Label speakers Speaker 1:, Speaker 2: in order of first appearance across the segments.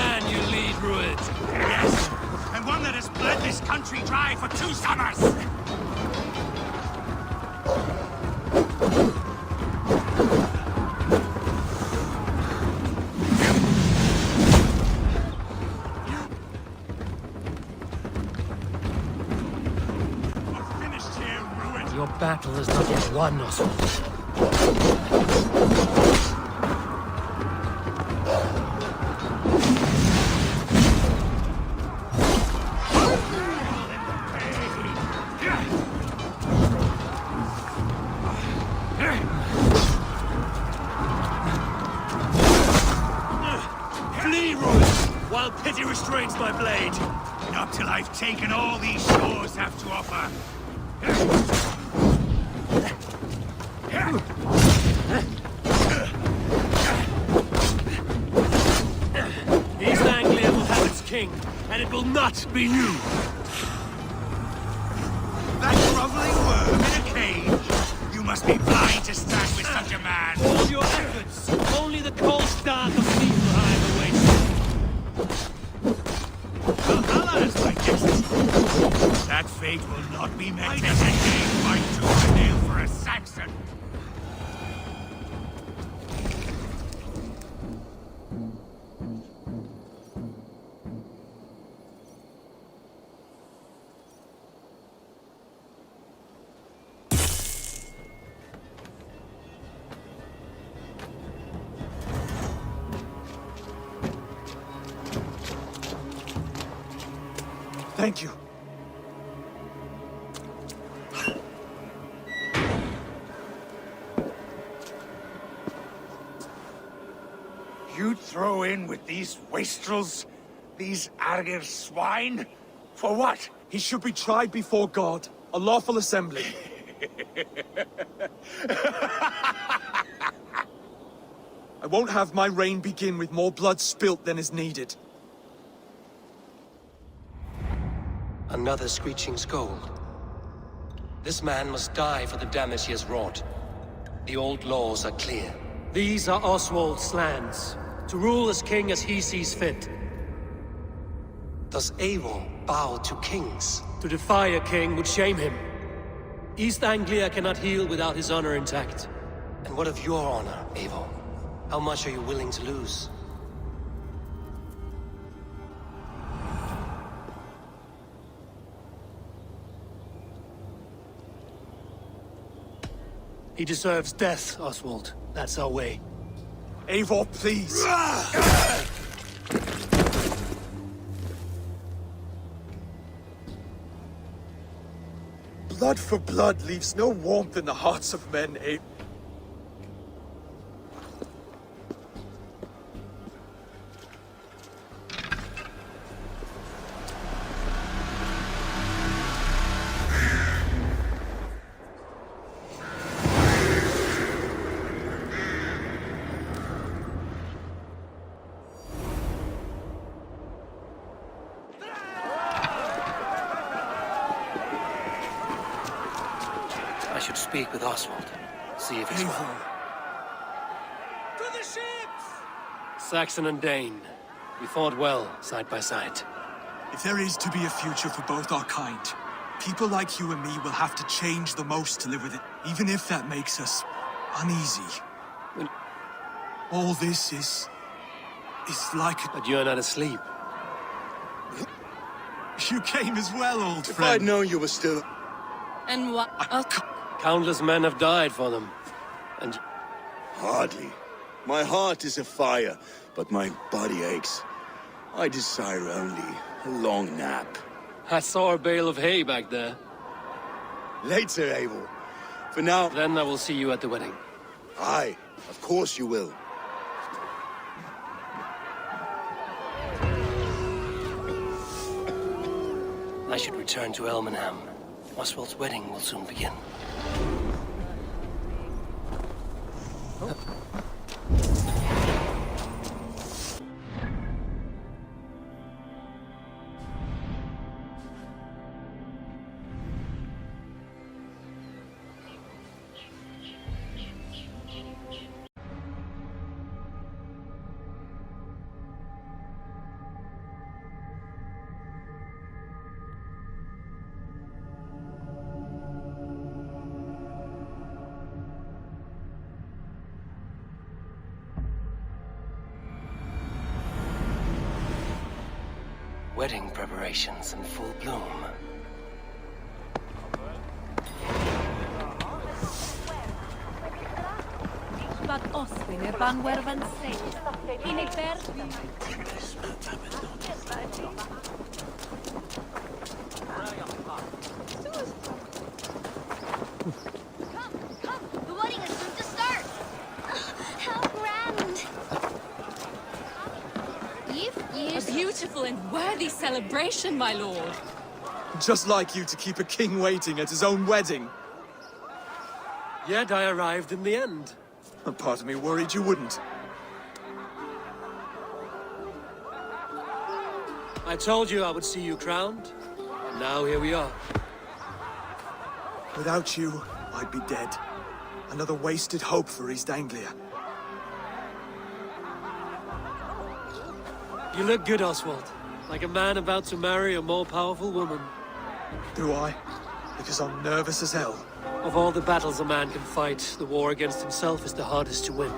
Speaker 1: man you lead, Rued.
Speaker 2: Yes, and one that has bled this country dry for 2 summers! We're finished here, Rued.
Speaker 1: Your battle is not yet won, Oswald.
Speaker 2: While pity restrains my blade. Not till I've taken all these shores have to offer.
Speaker 1: East Anglia will have its king, and it will not be you.
Speaker 2: That groveling worm in a cage? You must be blind to stand with such a man.
Speaker 1: All your efforts, only the cold dark of Niflheim awaits you.
Speaker 2: Valhalla is my guest. That fate will not be met as a game by tooth and nail for a Saxon.
Speaker 3: Thank you.
Speaker 2: You throw in with these wastrels? These Argir swine? For what?
Speaker 3: He should be tried before God, a lawful assembly. I won't have my reign begin with more blood spilt than is needed.
Speaker 4: Another screeching scold. This man must die for the damage he has wrought. The old laws are clear.
Speaker 1: These are Oswald's lands, to rule as king as he sees fit.
Speaker 4: Does Eivor bow to kings?
Speaker 1: To defy a king would shame him. East Anglia cannot heal without his honor intact.
Speaker 4: And what of your honor, Eivor? How much are you willing to lose?
Speaker 1: He deserves death, Oswald. That's our way.
Speaker 3: Eivor, please! Blood for blood leaves no warmth in the hearts of men, Eivor.
Speaker 4: I should speak with Oswald. See if he's well.
Speaker 2: To the ships!
Speaker 1: Saxon and Dane, we fought well, side by side.
Speaker 3: If there is to be a future for both our kind, people like you and me will have to change the most to live with it, even if that makes us uneasy.
Speaker 1: When...
Speaker 3: All this is like a...
Speaker 1: But you're not asleep.
Speaker 3: You came as well, old
Speaker 5: If
Speaker 3: friend.
Speaker 5: I'd known you were still...
Speaker 6: And what?
Speaker 1: Countless men have died for them. And...
Speaker 5: Hardly. My heart is afire, but my body aches. I desire only a long nap.
Speaker 1: I saw a bale of hay back there.
Speaker 5: Later, Eivor. For now...
Speaker 1: Then I will see you at the wedding.
Speaker 5: Aye, of course you will.
Speaker 4: I should return to Elmenham. Oswald's wedding will soon begin. Wedding preparations in full bloom.
Speaker 6: But Oswin e Bangwervan say, in a fair.
Speaker 7: Come, the wedding is soon to start. How grand.
Speaker 6: A beautiful and worthy celebration, my lord.
Speaker 3: Just like you to keep a king waiting at his own wedding.
Speaker 1: Yet I arrived in the end.
Speaker 3: A part of me worried you wouldn't.
Speaker 1: I told you I would see you crowned, and now here we are.
Speaker 3: Without you, I'd be dead. Another wasted hope for East Anglia.
Speaker 1: You look good, Oswald. Like a man about to marry a more powerful woman.
Speaker 3: Do I? Because I'm nervous as hell.
Speaker 1: Of all the battles a man can fight, the war against himself is the hardest to win.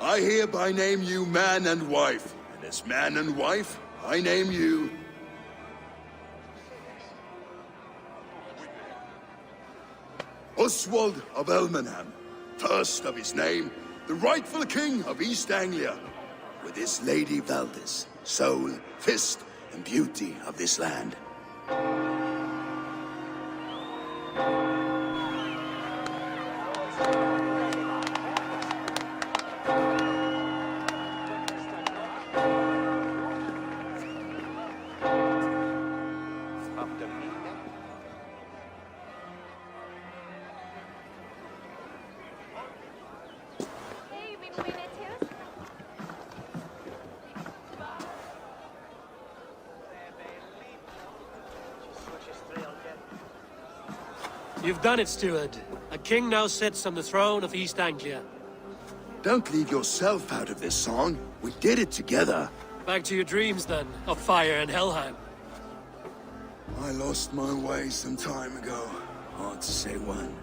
Speaker 5: I hereby name you man and wife, and as man and wife, I name you... Oswald of Elmenham, first of his name, the rightful king of East Anglia, with his lady Valdis, soul, fist, and beauty of this land.
Speaker 1: You've done it, steward. A king now sits on the throne of East Anglia.
Speaker 5: Don't leave yourself out of this song. We did it together.
Speaker 1: Back to your dreams, then, of fire and Helheim.
Speaker 5: I lost my way some time ago. Hard to say when.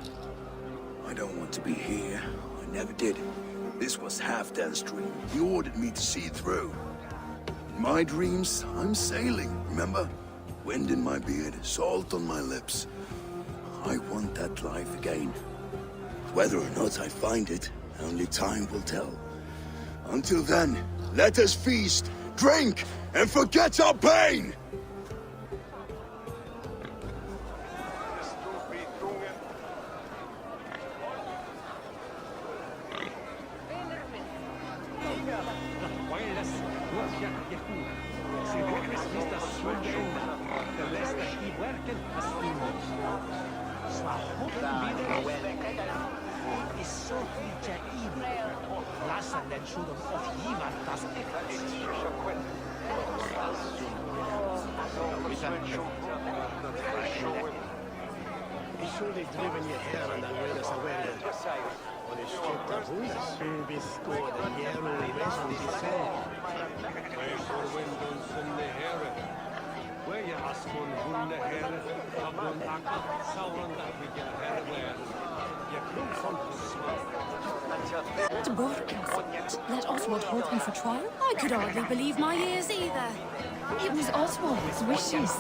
Speaker 5: I don't want to be here. I never did. This was Halfdan's dream. He ordered me to see it through. In my dreams, I'm sailing, remember? Wind in my beard, salt on my lips. I want that life again. Whether or not I find it, only time will tell. Until then, let us feast, drink, and forget our pain!
Speaker 8: Let Oswald hold him for trial? I could hardly believe my ears either. It was Oswald's wishes.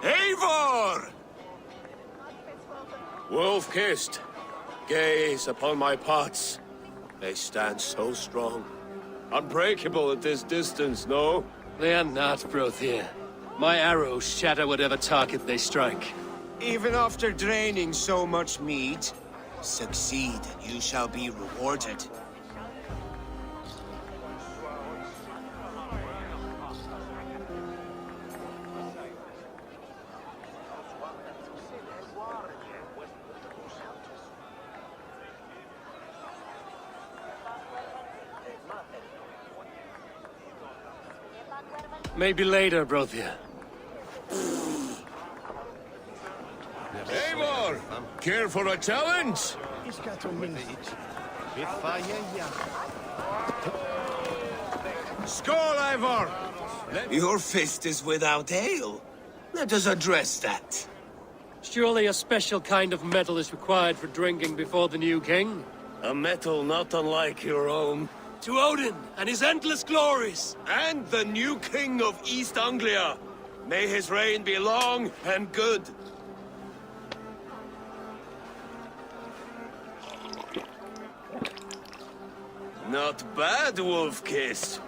Speaker 5: Eivor! Wolf-kissed, gaze upon my pots. They stand so strong. Unbreakable at this distance, no?
Speaker 1: They are not, Brother. My arrows shatter whatever target they strike.
Speaker 9: Even after draining so much meat, succeed and you shall be rewarded.
Speaker 1: Maybe later, Brother.
Speaker 5: Eivor! Care for a challenge? Skål, Eivor!
Speaker 9: Your fist is without ale. Let us address that.
Speaker 1: Surely a special kind of metal is required for drinking before the new king?
Speaker 5: A metal not unlike your own.
Speaker 1: To Odin and his endless glories!
Speaker 5: And the new king of East Anglia. May his reign be long and good. Not bad, Wolf-Kiss.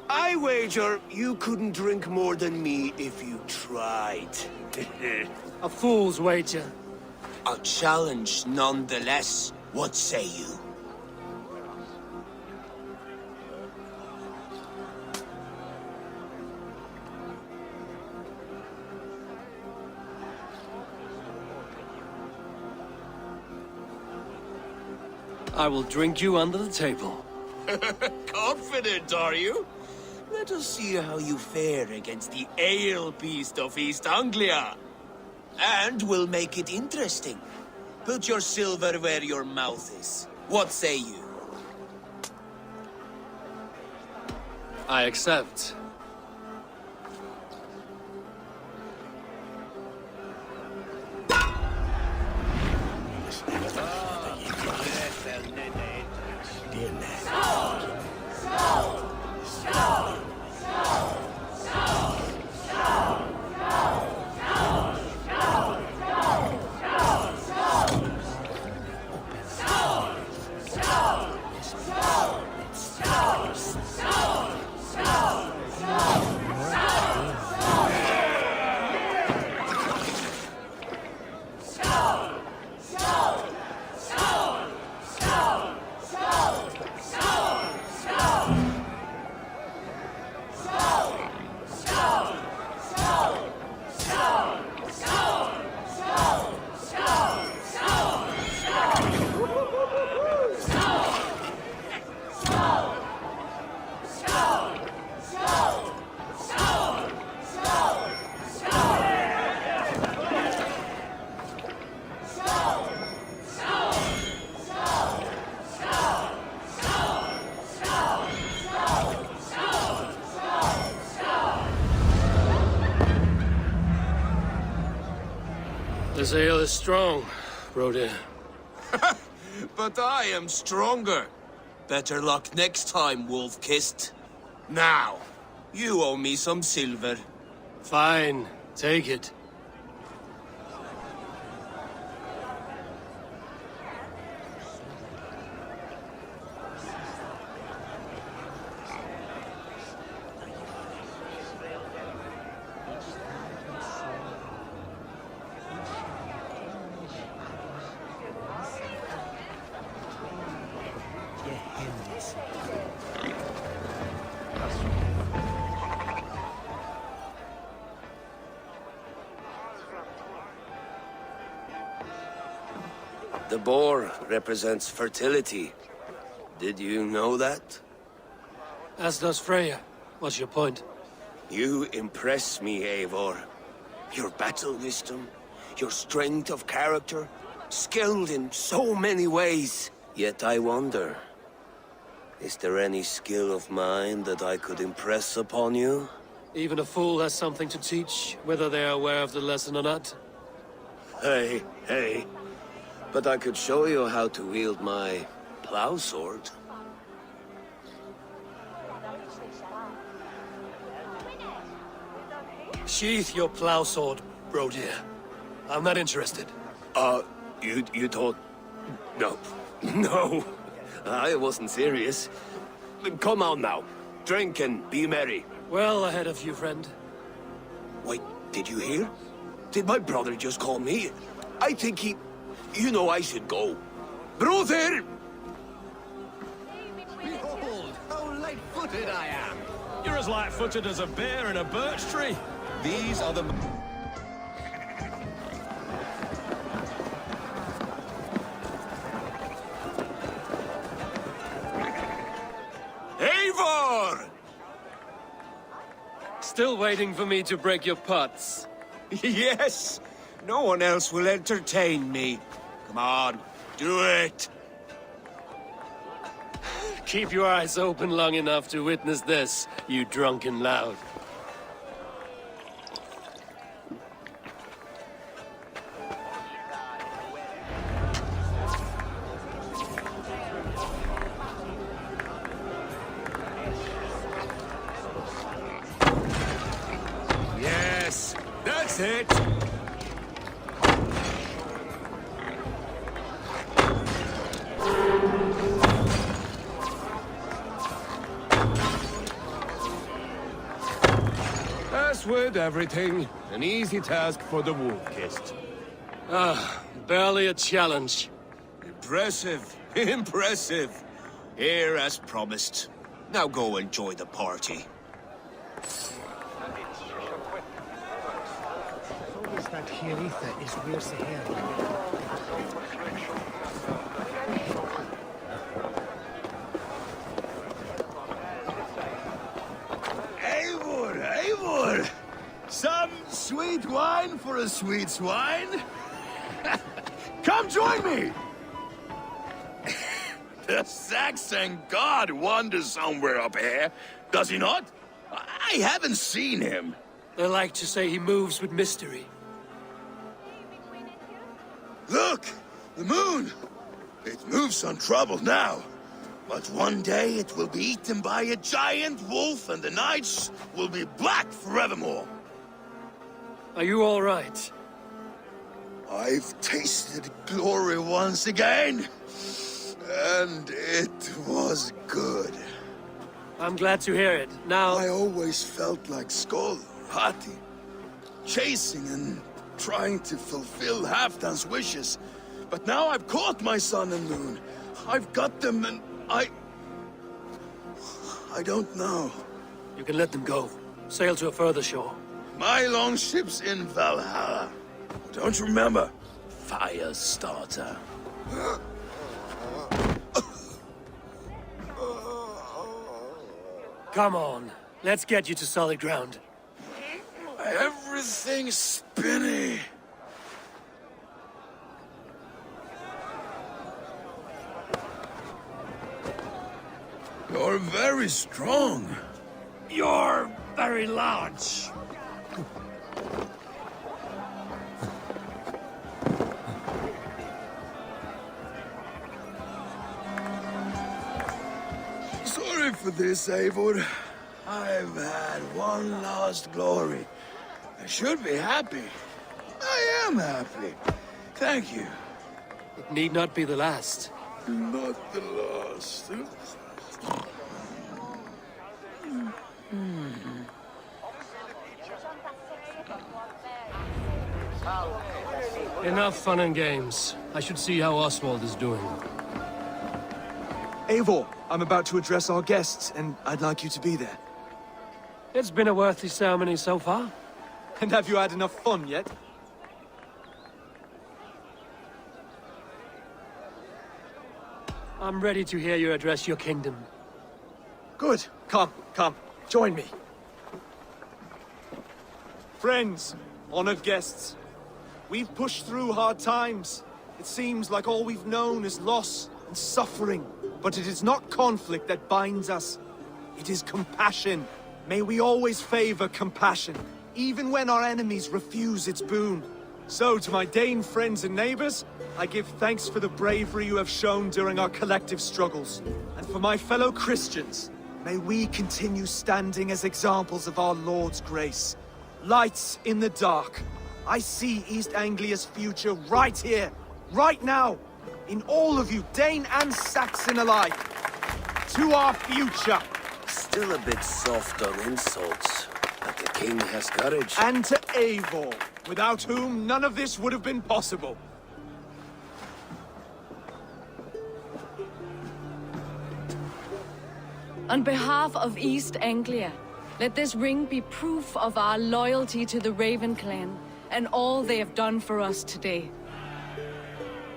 Speaker 5: I wager you couldn't drink more than me if you tried.
Speaker 1: A fool's wager.
Speaker 9: A challenge nonetheless. What say you?
Speaker 1: I will drink you under the table.
Speaker 5: Confident, are you?
Speaker 9: Let us see how you fare against the ale beast of East Anglia. And we'll make it interesting. Put your silver where your mouth is. What say you?
Speaker 1: I accept. This ale is strong, Brother.
Speaker 9: But I am stronger. Better luck next time, Wolf-Kissed. Now, you owe me some silver.
Speaker 1: Fine, take it.
Speaker 5: The boar represents fertility. Did you know that?
Speaker 1: As does Freya. What's your point?
Speaker 5: You impress me, Eivor. Your battle wisdom, your strength of character, skilled in so many ways. Yet I wonder, is there any skill of mine that I could impress upon you?
Speaker 1: Even a fool has something to teach, whether they are aware of the lesson or not.
Speaker 5: Hey. But I could show you how to wield my plow sword.
Speaker 1: Sheath your plow sword, bro dear. I'm not interested.
Speaker 5: You thought... No. No. I wasn't serious. Come on now. Drink and be merry.
Speaker 1: Well ahead of you, friend.
Speaker 5: Wait, did you hear? Did my brother just call me? I think he... You know I should go. Brother!
Speaker 10: Behold, how light-footed I am! You're as light-footed as a bear in a birch tree. These are the...
Speaker 5: Eivor!
Speaker 1: Still waiting for me to break your pots.
Speaker 9: Yes! No one else will entertain me. Come on, do it!
Speaker 1: Keep your eyes open long enough to witness this, you drunken lout.
Speaker 9: Yes, that's it!
Speaker 10: As with everything, an easy task for the wolf-kissed.
Speaker 1: Barely a challenge.
Speaker 9: Impressive, impressive. Here as promised. Now go enjoy the party.
Speaker 5: Eivor! Some sweet wine for a sweet swine? Come join me! The Saxon god wanders somewhere up here, does he not? I haven't seen him.
Speaker 1: They like to say he moves with mystery.
Speaker 5: Look! The moon! It moves untroubled now. But one day it will be eaten by a giant wolf and the nights will be black forevermore.
Speaker 1: Are you all right?
Speaker 5: I've tasted glory once again. And it was good.
Speaker 1: I'm glad to hear it. Now...
Speaker 5: I always felt like Skoll, Hati. Chasing and trying to fulfill Halfdan's wishes. But now I've caught my sun and moon. I've got them and I don't know.
Speaker 1: You can let them go. Sail to a further shore.
Speaker 5: My longship's in Valhalla. Don't you remember? Firestarter.
Speaker 1: Come on. Let's get you to solid ground.
Speaker 5: Everything's spinny. You're very strong.
Speaker 1: You're very large.
Speaker 5: Sorry for this, Eivor. I've had one last glory. I should be happy. I am happy. Thank you.
Speaker 1: It need not be the last.
Speaker 5: Not the last.
Speaker 1: Enough fun and games. I should see how Oswald is doing.
Speaker 3: Eivor, I'm about to address our guests, and I'd like you to be there.
Speaker 1: It's been a worthy ceremony so far.
Speaker 3: And have you had enough fun yet?
Speaker 1: I'm ready to hear you address your kingdom.
Speaker 3: Good. Come, join me. Friends, honored guests, we've pushed through hard times. It seems like all we've known is loss and suffering. But it is not conflict that binds us. It is compassion. May we always favor compassion, even when our enemies refuse its boon. So, to my Dane friends and neighbors, I give thanks for the bravery you have shown during our collective struggles. And for my fellow Christians, may we continue standing as examples of our Lord's grace. Lights in the dark. I see East Anglia's future right here, right now, in all of you, Dane and Saxon alike. To our future.
Speaker 5: Still a bit soft on insults, but the king has courage.
Speaker 3: And to Eivor, without whom none of this would have been possible.
Speaker 8: On behalf of East Anglia, let this ring be proof of our loyalty to the Raven clan and all they have done for us today.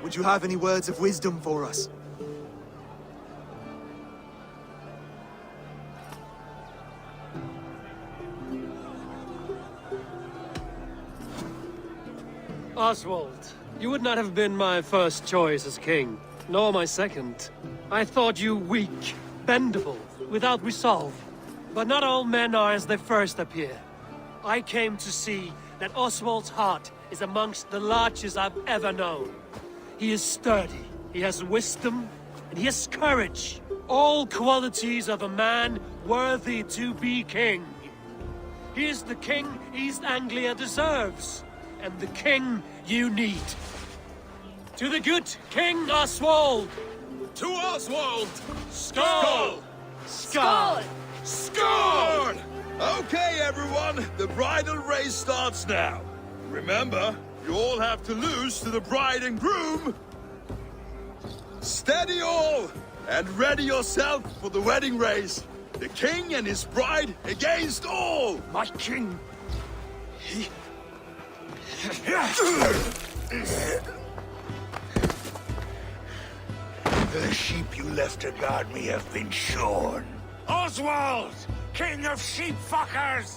Speaker 3: Would you have any words of wisdom for us?
Speaker 1: Oswald, you would not have been my first choice as king, nor my second. I thought you weak, bendable, without resolve. But not all men are as they first appear. I came to see that Oswald's heart is amongst the largest I've ever known. He is sturdy, he has wisdom, and he has courage. All qualities of a man worthy to be king. He is the king East Anglia deserves, and the king you need. To the good King Oswald!
Speaker 10: To Oswald!
Speaker 1: Skull!
Speaker 8: Skull!
Speaker 10: Skull! Okay, everyone, the bridal race starts now. Remember, you all have to lose to the bride and groom. Steady all, and ready yourself for the wedding race. The king and his bride against all.
Speaker 2: My king! The sheep you left to guard me have been shorn. Oswald! King of sheep fuckers!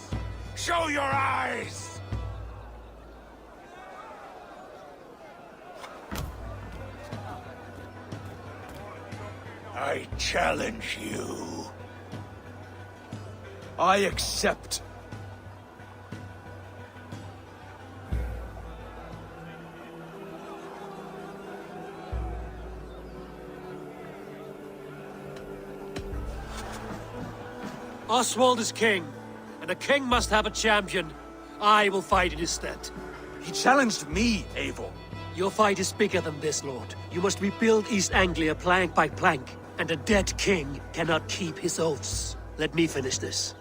Speaker 2: Show your eyes! I challenge you.
Speaker 3: I accept.
Speaker 1: Oswald is king, and a king must have a champion. I will fight in his stead.
Speaker 3: He challenged me, Eivor.
Speaker 1: Your fight is bigger than this, Lord. You must rebuild East Anglia plank by plank, and a dead king cannot keep his oaths. Let me finish this.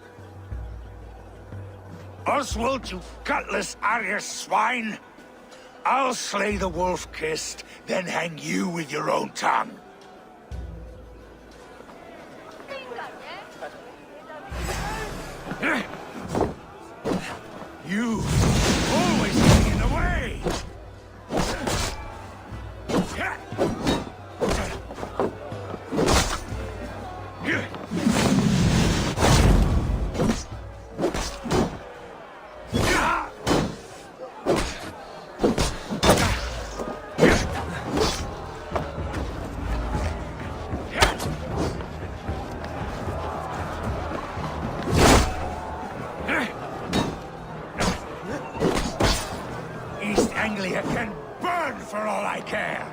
Speaker 2: Oswald, you gutless Arya swine! I'll slay the wolf-kissed, then hang you with your own tongue. You always getting in the way! East Anglia can burn for all I care!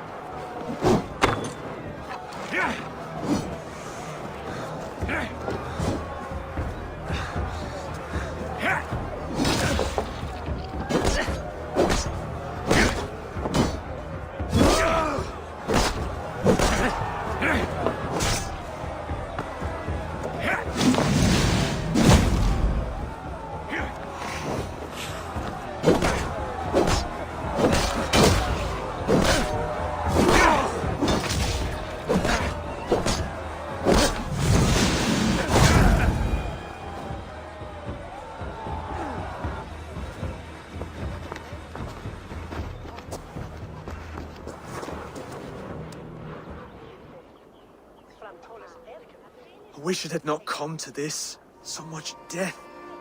Speaker 3: wish it had not come to this. So much death,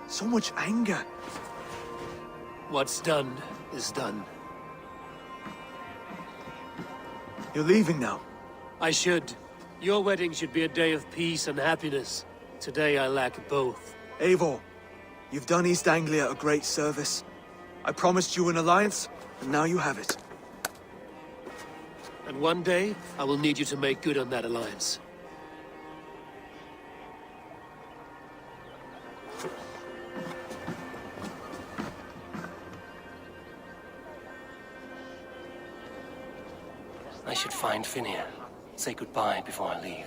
Speaker 3: so much anger.
Speaker 1: What's done is done.
Speaker 3: You're leaving now.
Speaker 1: I should. Your wedding should be a day of peace and happiness. Today I lack both.
Speaker 3: Eivor, you've done East Anglia a great service. I promised you an alliance, and now you have it.
Speaker 1: And one day, I will need you to make good on that alliance.
Speaker 4: I should find Finnir. Say goodbye before I leave.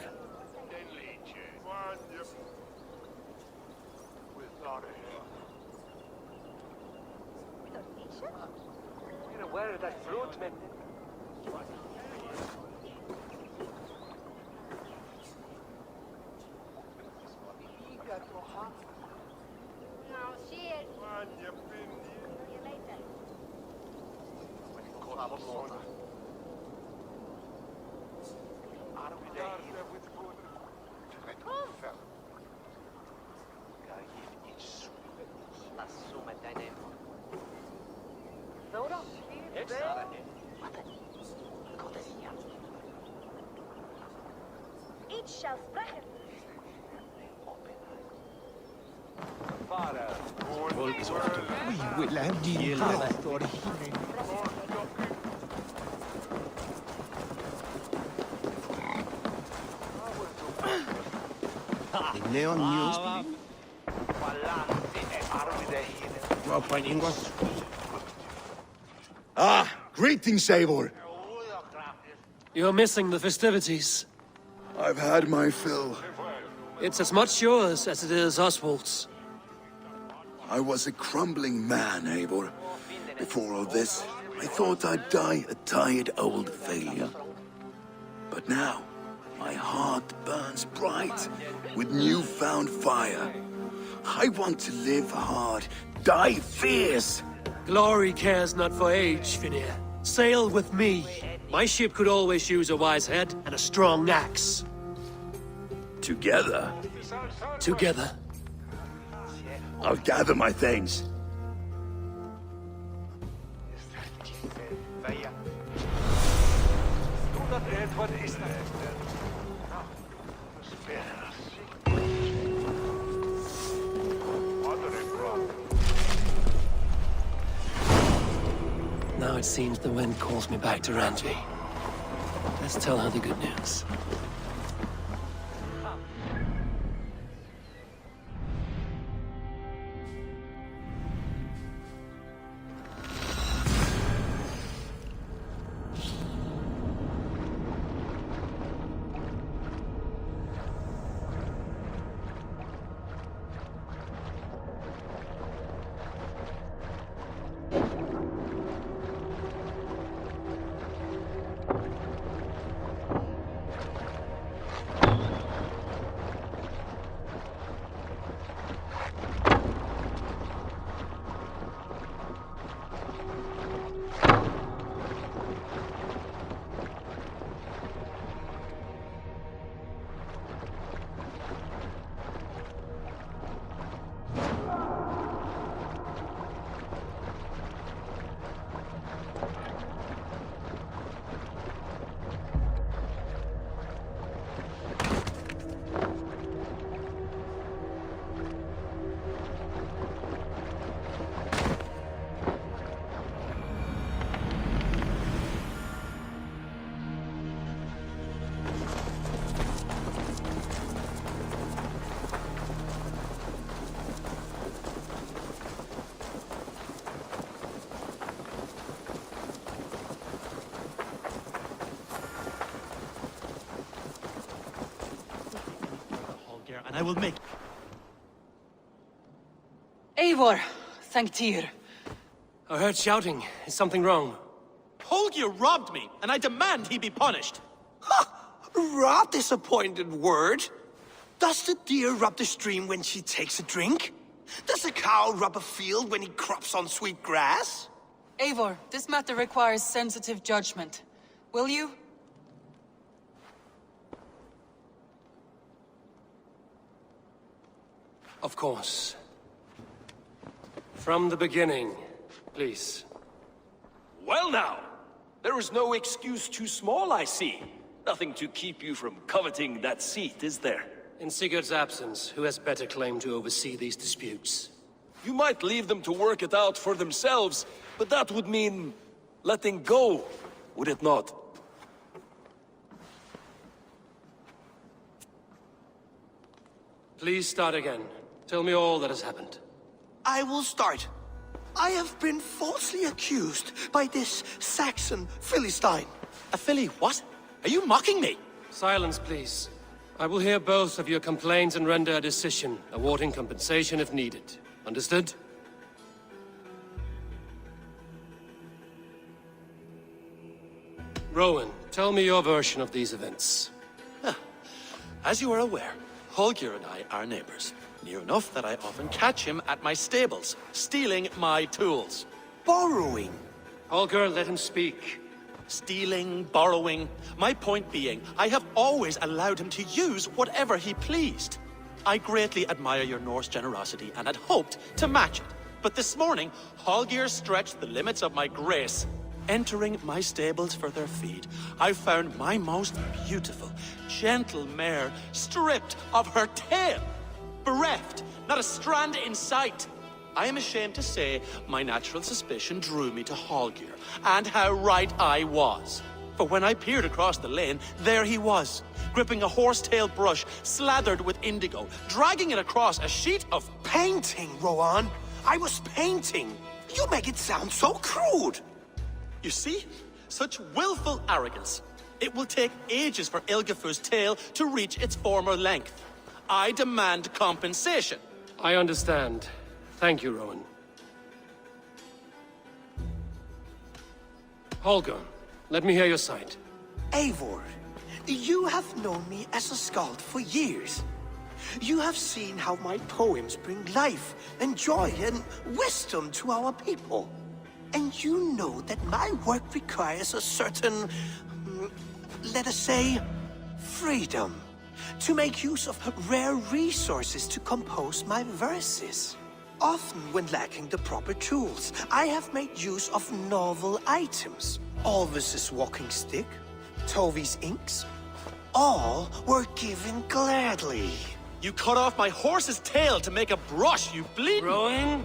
Speaker 10: Ah, greetings, Eivor.
Speaker 1: You're missing the festivities.
Speaker 5: I've had my fill.
Speaker 1: It's as much yours as it is Oswald's.
Speaker 5: I was a crumbling man, Eivor. Before all this, I thought I'd die a tired old failure. But now, my heart burns bright with newfound fire. I want to live hard, die fierce.
Speaker 1: Glory cares not for age, Finnir. Sail with me. My ship could always use a wise head and a strong axe.
Speaker 5: Together,
Speaker 1: Together.
Speaker 5: I'll gather my things.
Speaker 1: Now it seems the wind calls me back to Ranji. Let's tell her the good news.
Speaker 11: I will make...
Speaker 8: Eivor, thank Tyr.
Speaker 1: I heard shouting. Is something wrong?
Speaker 11: Holger robbed me, and I demand he be punished.
Speaker 9: Rot disappointed word. Does the deer rub the stream when she takes a drink? Does the cow rub a field when he crops on sweet grass?
Speaker 8: Eivor, this matter requires sensitive judgment. Will you?
Speaker 4: Of course. From the beginning, please.
Speaker 12: Well now, there is no excuse too small, I see. Nothing to keep you from coveting that seat, is there?
Speaker 4: In Sigurd's absence, who has better claim to oversee these disputes?
Speaker 12: You might leave them to work it out for themselves, but that would mean letting go, would it not?
Speaker 4: Please start again. Tell me all that has happened.
Speaker 13: I will start. I have been falsely accused by this Saxon Philistine.
Speaker 11: A Philly what? Are you mocking me?
Speaker 4: Silence, please. I will hear both of your complaints and render a decision, awarding compensation if needed. Understood? Rowan, tell me your version of these events.
Speaker 11: As you are aware, Holger and I are neighbors. Near enough that I often catch him at my stables, stealing my tools.
Speaker 13: Borrowing.
Speaker 4: Holger, let him speak.
Speaker 11: Stealing, borrowing. My point being, I have always allowed him to use whatever he pleased. I greatly admire your Norse generosity and had hoped to match it. But this morning, Holger stretched the limits of my grace. Entering my stables for their feed, I found my most beautiful, gentle mare stripped of her tail. Bereft, not a strand in sight. I am ashamed to say my natural suspicion drew me to Holger, and how right I was. For when I peered across the lane, there he was, gripping a horsetail brush slathered with indigo, dragging it across a sheet of
Speaker 13: Painting, Rowan. I was painting. You make it sound so crude.
Speaker 11: You see? Such willful arrogance. It will take ages for Ilgafur's tail to reach its former length. I demand compensation.
Speaker 4: I understand. Thank you, Rowan. Holger, let me hear your side.
Speaker 13: Eivor, you have known me as a skald for years. You have seen how my poems bring life and joy and wisdom to our people. And you know that my work requires a certain, let us say, freedom. To make use of rare resources to compose my verses. Often when lacking the proper tools, I have made use of novel items. Alvis's walking stick, Tovi's inks, all were given gladly.
Speaker 11: You cut off my horse's tail to make a brush, you bleeding...
Speaker 4: Rowan?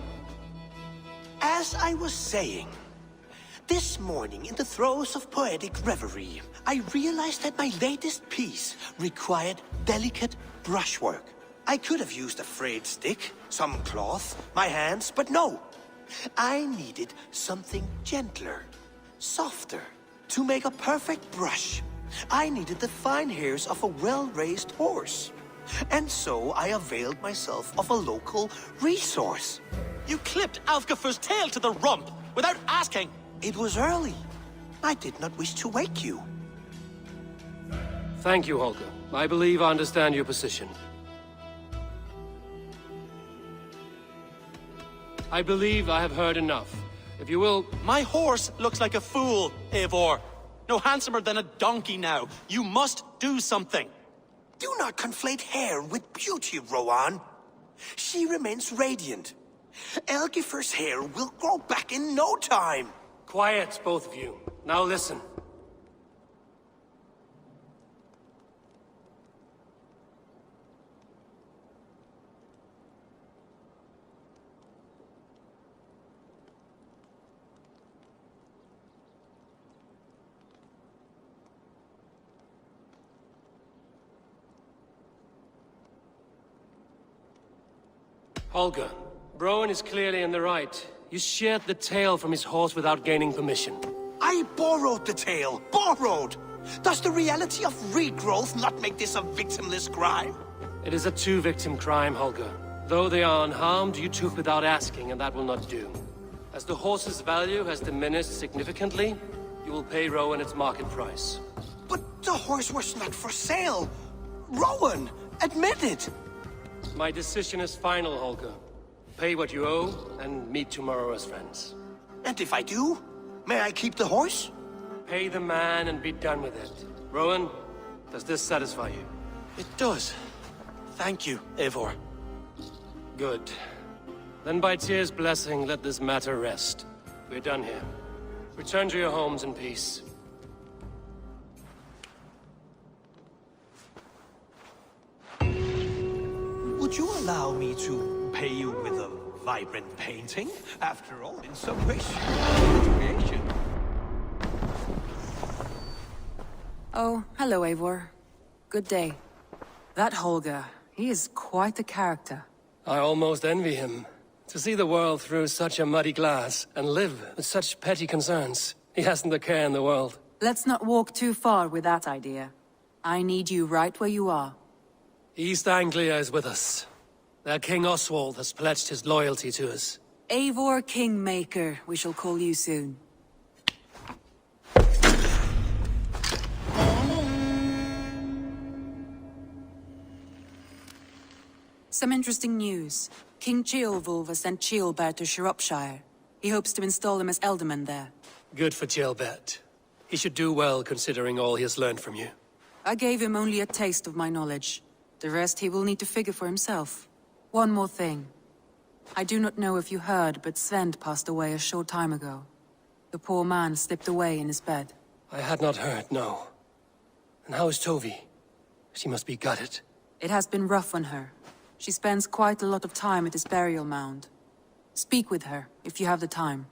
Speaker 13: As I was saying, this morning in the throes of poetic reverie, I realized that my latest piece required delicate brushwork. I could have used a frayed stick, some cloth, my hands, but no. I needed something gentler, softer. To make a perfect brush, I needed the fine hairs of a well-raised horse. And so I availed myself of a local resource.
Speaker 11: You clipped Alfgafur's tail to the rump, without asking.
Speaker 13: It was early. I did not wish to wake you.
Speaker 4: Thank you, Holger. I believe I understand your position. I believe I have heard enough. If you will...
Speaker 11: My horse looks like a fool, Eivor. No handsomer than a donkey now. You must do something.
Speaker 13: Do not conflate hair with beauty, Rowan. She remains radiant. Elgifur's hair will grow back in no time.
Speaker 4: Quiet, both of you. Now listen. Holger, Rowan is clearly in the right. You sheared the tail from his horse without gaining permission.
Speaker 13: I borrowed the tail. Borrowed! Does the reality of regrowth not make this a victimless crime?
Speaker 4: It is a two-victim crime, Holger. Though they are unharmed, you took without asking, and that will not do. As the horse's value has diminished significantly, you will pay Rowan its market price.
Speaker 13: But the horse was not for sale. Rowan, admit it.
Speaker 4: My decision is final, Holger. Pay what you owe, and meet tomorrow as friends.
Speaker 13: And if I do, may I keep the horse?
Speaker 4: Pay the man and be done with it. Rowan, does this satisfy you?
Speaker 11: It does. Thank you, Eivor.
Speaker 4: Good. Then by Tyr's blessing, let this matter rest. We're done here. Return to your homes in peace.
Speaker 13: Would you allow me to pay you with a vibrant painting? After all, in some ways, creation.
Speaker 14: Oh, hello, Eivor. Good day. That Holger, he is quite a character.
Speaker 4: I almost envy him. To see the world through such a muddy glass, and live with such petty concerns. He hasn't a care in the world.
Speaker 14: Let's not walk too far with that idea. I need you right where you are.
Speaker 4: East Anglia is with us. Their King Oswald has pledged his loyalty to us.
Speaker 14: Eivor Kingmaker, we shall call you soon. Some interesting news. King Ceolwulf has sent Ceolbert to Shropshire. He hopes to install him as Elderman there.
Speaker 4: Good for Ceolbert. He should do well considering all he has learned from you.
Speaker 14: I gave him only a taste of my knowledge. The rest he will need to figure for himself. One more thing. I do not know if you heard, but Sven passed away a short time ago. The poor man slipped away in his bed.
Speaker 4: I had not heard, no. And how is Tovi? She must be gutted.
Speaker 14: It has been rough on her. She spends quite a lot of time at his burial mound. Speak with her, if you have the time.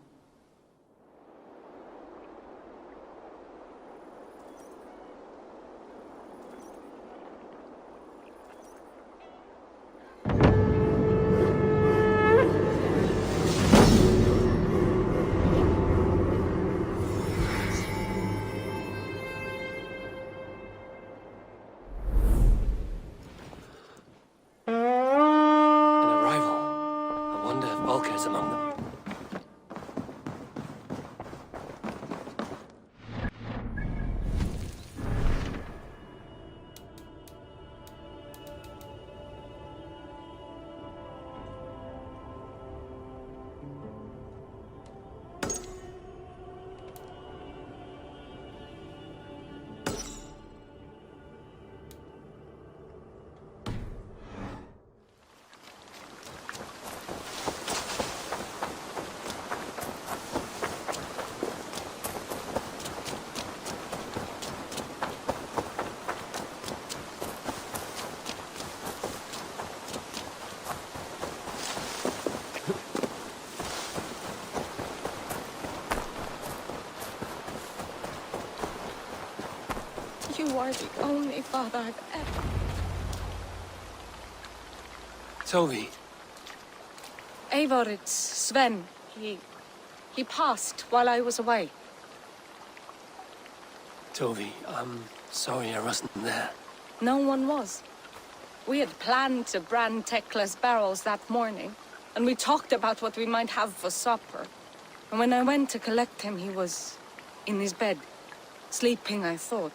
Speaker 8: You are the only father I've ever...
Speaker 4: Tovi.
Speaker 8: Eivor, it's Sven. He passed while I was away.
Speaker 4: Tovi, I'm sorry I wasn't there.
Speaker 8: No one was. We had planned to brand Tekla's barrels that morning, and we talked about what we might have for supper. And when I went to collect him, he was in his bed, sleeping, I thought.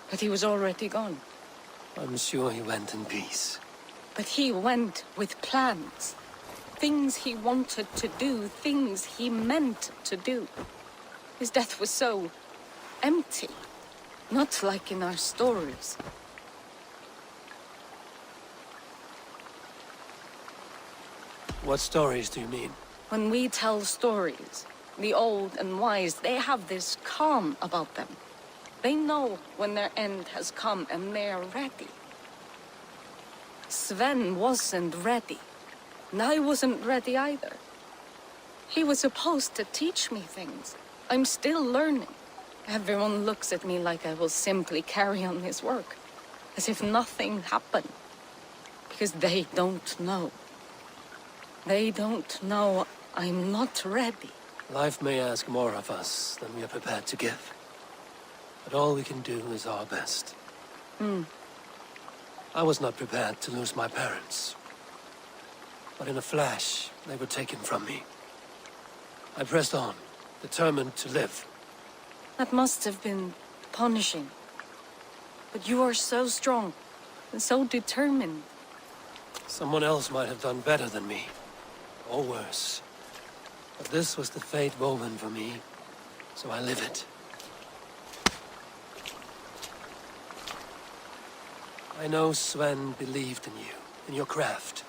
Speaker 8: But he was already gone.
Speaker 4: I'm sure he went in peace.
Speaker 8: But he went with plans. Things he wanted to do, things he meant to do. His death was so empty. Not like in our stories.
Speaker 4: What stories do you mean?
Speaker 8: When we tell stories, the old and wise, they have this calm about them. They know when their end has come and they're ready. Sven wasn't ready. And I wasn't ready either. He was supposed to teach me things. I'm still learning. Everyone looks at me like I will simply carry on his work. As if nothing happened. Because they don't know. They don't know I'm not ready.
Speaker 4: Life may ask more of us than we are prepared to give. But all we can do is our best. I was not prepared to lose my parents. But in a flash, they were taken from me. I pressed on, determined to live.
Speaker 8: That must have been punishing. But you are so strong, and so determined.
Speaker 4: Someone else might have done better than me. Or worse. But this was the fate woven for me, so I live it. I know Sven believed in you, in your craft.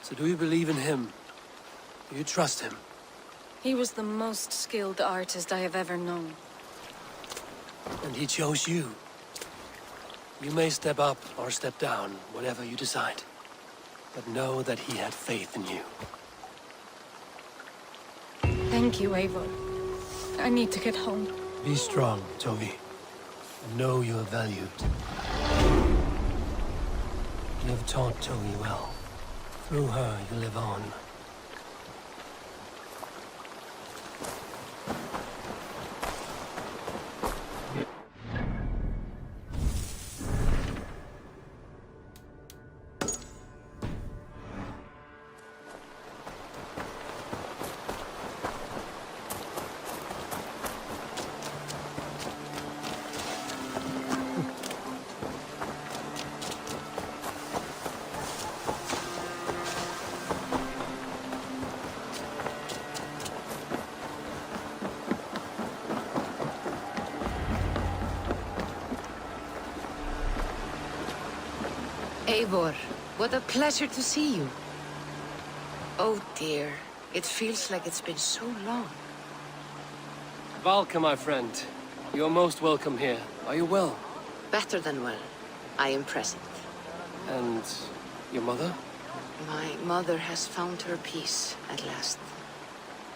Speaker 4: So do you believe in him? Do you trust him?
Speaker 8: He was the most skilled artist I have ever known.
Speaker 4: And he chose you. You may step up or step down, whatever you decide. But know that he had faith in you.
Speaker 8: Thank you, Eivor. I need to get home.
Speaker 4: Be strong, Tovi. And know you are valued. You have taught Tovi well. Through her, you live on.
Speaker 15: Eivor, what a pleasure to see you. Oh dear, it feels like it's been so long.
Speaker 4: Valka, my friend. You're most welcome here. Are you well?
Speaker 15: Better than well. I am present.
Speaker 4: And your mother?
Speaker 15: My mother has found her peace at last.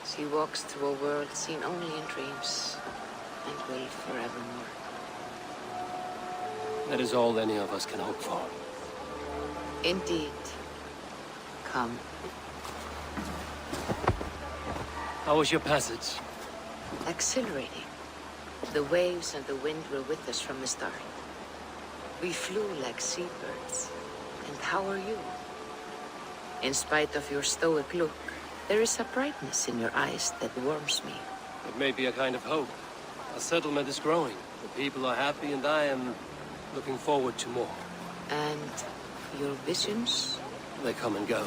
Speaker 15: She walks through a world seen only in dreams, and will forevermore.
Speaker 4: That is all any of us can hope for.
Speaker 15: Indeed. Come.
Speaker 4: How was your passage?
Speaker 15: Exhilarating. The waves and the wind were with us from the start. We flew like seabirds. And how are you? In spite of your stoic look, there is a brightness in your eyes that warms me.
Speaker 4: It may be a kind of hope. A settlement is growing. The people are happy and I am looking forward to more.
Speaker 15: And your visions?
Speaker 4: They come and go.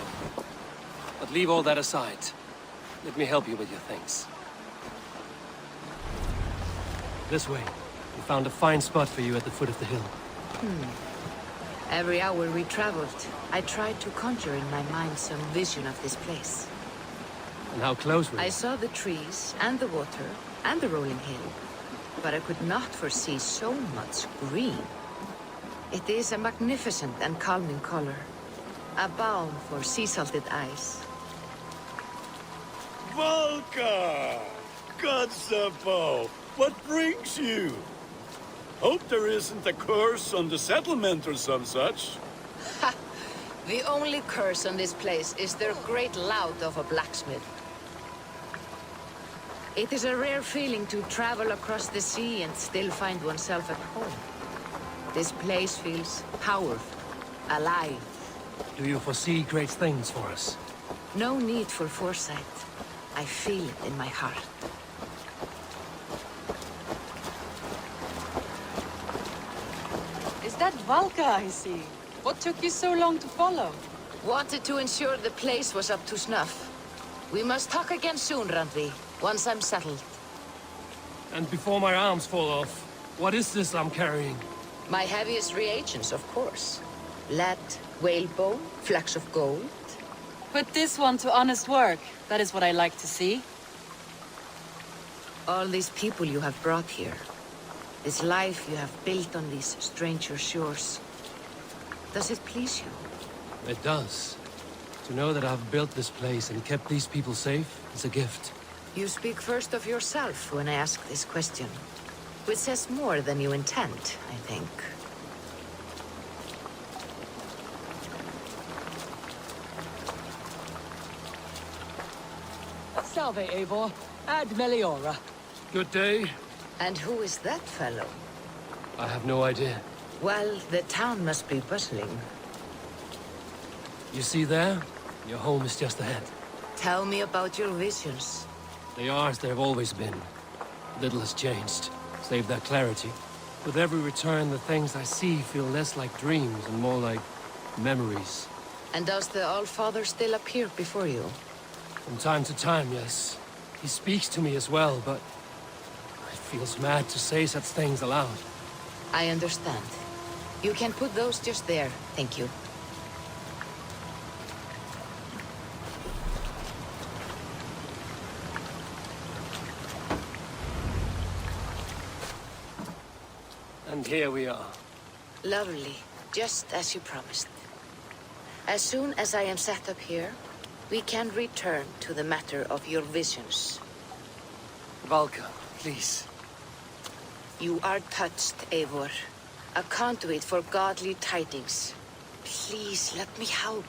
Speaker 4: But leave all that aside. Let me help you with your things. This way. We found a fine spot for you at the foot of the hill.
Speaker 15: Every hour we traveled, I tried to conjure in my mind some vision of this place.
Speaker 4: And how close were you?
Speaker 15: I saw the trees, and the water, and the rolling hill. But I could not foresee so much green. It is a magnificent and calming color. A balm for sea-salted eyes.
Speaker 10: Valka! Godsapo! What brings you? Hope there isn't a curse on the settlement or some such.
Speaker 15: Ha! The only curse on this place is their great lout of a blacksmith. It is a rare feeling to travel across the sea and still find oneself at home. This place feels powerful, alive.
Speaker 4: Do you foresee great things for us?
Speaker 15: No need for foresight. I feel it in my heart.
Speaker 14: Is that Valka I see? What took you so long to follow?
Speaker 15: Wanted to ensure the place was up to snuff. We must talk again soon, Randvi, once I'm settled.
Speaker 4: And before my arms fall off, what is this I'm carrying?
Speaker 15: My heaviest reagents, of course. Lead, whalebone, flecks of gold.
Speaker 14: Put this one to honest work. That is what I like to see.
Speaker 15: All these people you have brought here. This life you have built on these stranger shores. Does it please you?
Speaker 4: It does. To know that I've built this place and kept these people safe is a gift.
Speaker 15: You speak first of yourself when I ask this question. Which says more than you intend, I think.
Speaker 1: Salve, Eivor. Ad Meliora.
Speaker 4: Good day.
Speaker 15: And who is that fellow?
Speaker 4: I have no idea.
Speaker 15: Well, the town must be bustling.
Speaker 4: You see there? Your home is just ahead.
Speaker 15: Tell me about your visions.
Speaker 4: They are as they've always been. Little has changed, save their clarity. With every return, the things I see feel less like dreams and more like memories.
Speaker 15: And does the All-Father still appear before you?
Speaker 4: From time to time, yes. He speaks to me as well, but it feels mad to say such things aloud.
Speaker 15: I understand. You can put those just there, thank you.
Speaker 4: And here we are.
Speaker 15: Lovely, just as you promised. As soon as I am set up here, we can return to the matter of your visions.
Speaker 4: Valka, please.
Speaker 15: You are touched, Eivor. A conduit for godly tidings. Please, let me help.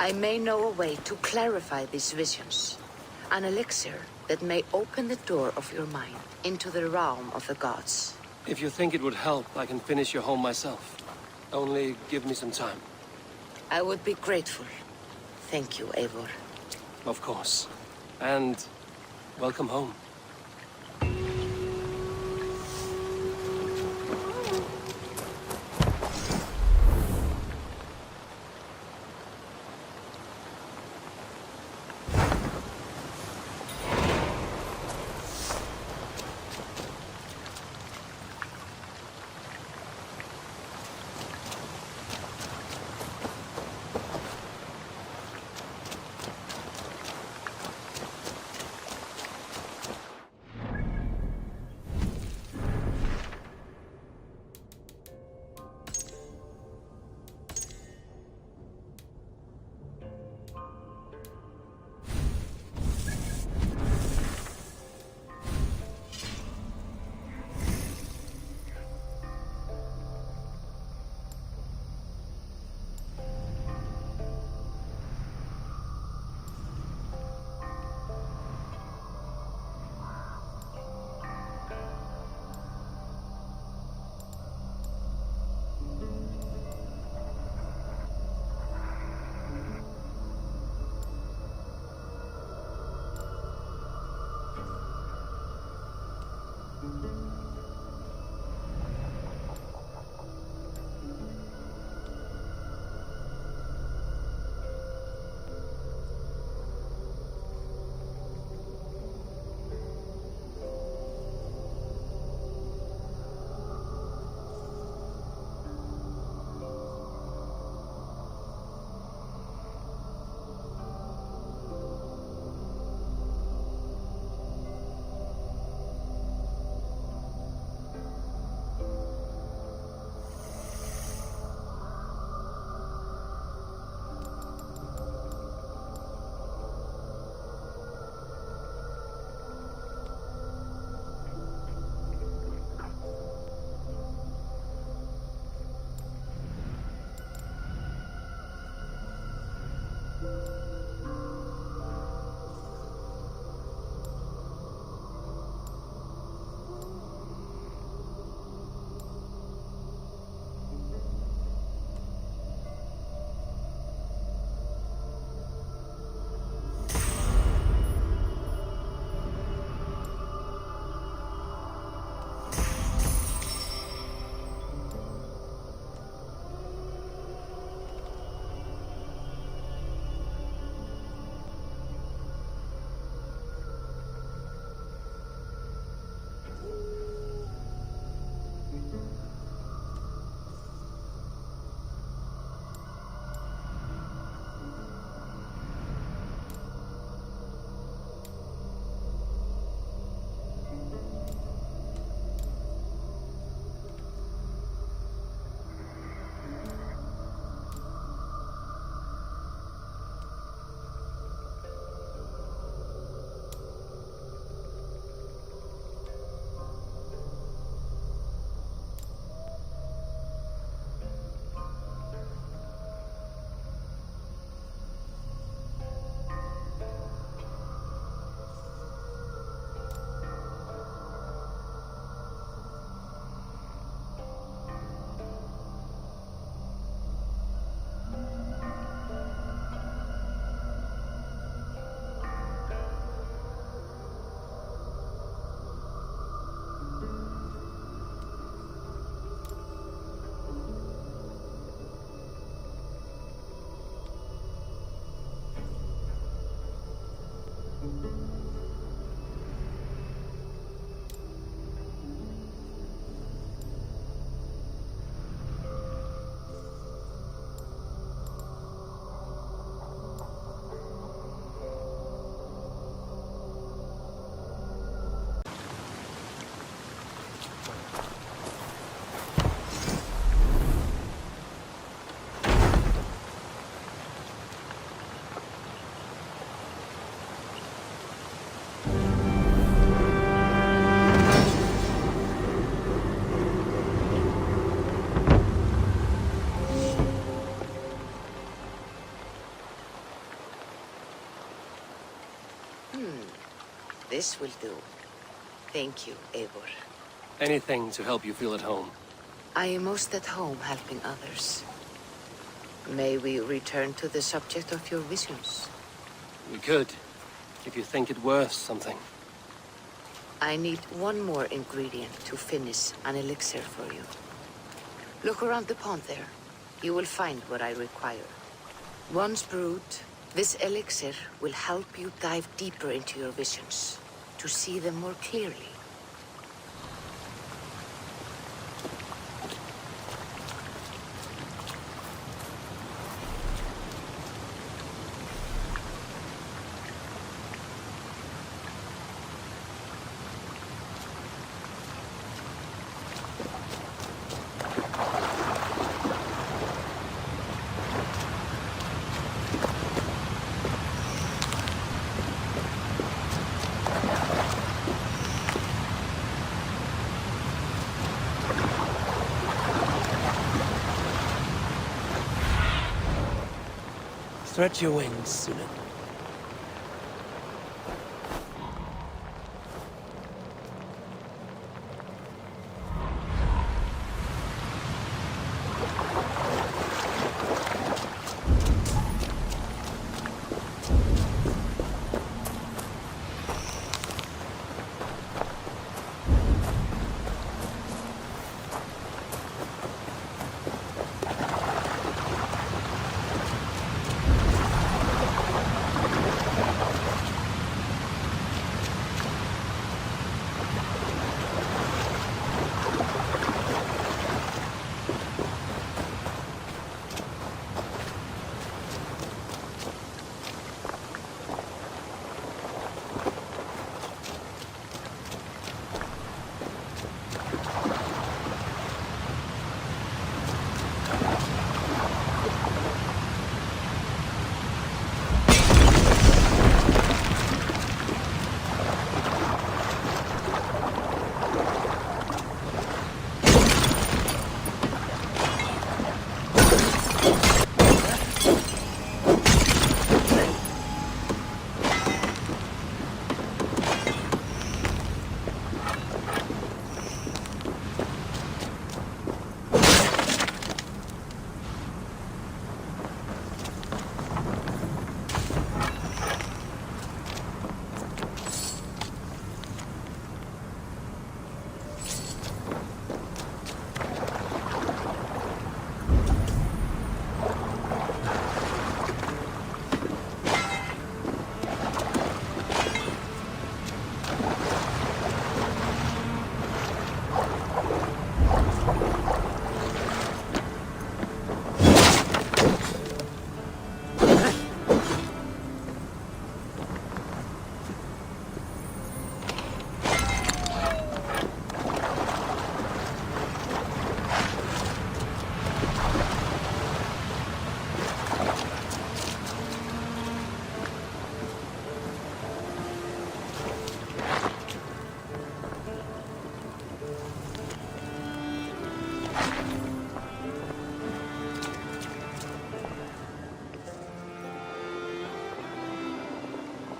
Speaker 15: I may know a way to clarify these visions. An elixir that may open the door of your mind into the realm of the gods.
Speaker 4: If you think it would help, I can finish your home myself. Only give me some time.
Speaker 15: I would be grateful. Thank you, Eivor.
Speaker 4: Of course. And welcome home.
Speaker 15: This will do. Thank you, Eivor.
Speaker 4: Anything to help you feel at home.
Speaker 15: I am most at home helping others. May we return to the subject of your visions?
Speaker 4: We could, if you think it worth something.
Speaker 15: I need one more ingredient to finish an elixir for you. Look around the pond there. You will find what I require. Once brewed, this elixir will help you dive deeper into your visions, to see them more clearly.
Speaker 1: Stretch your wings, Sunan.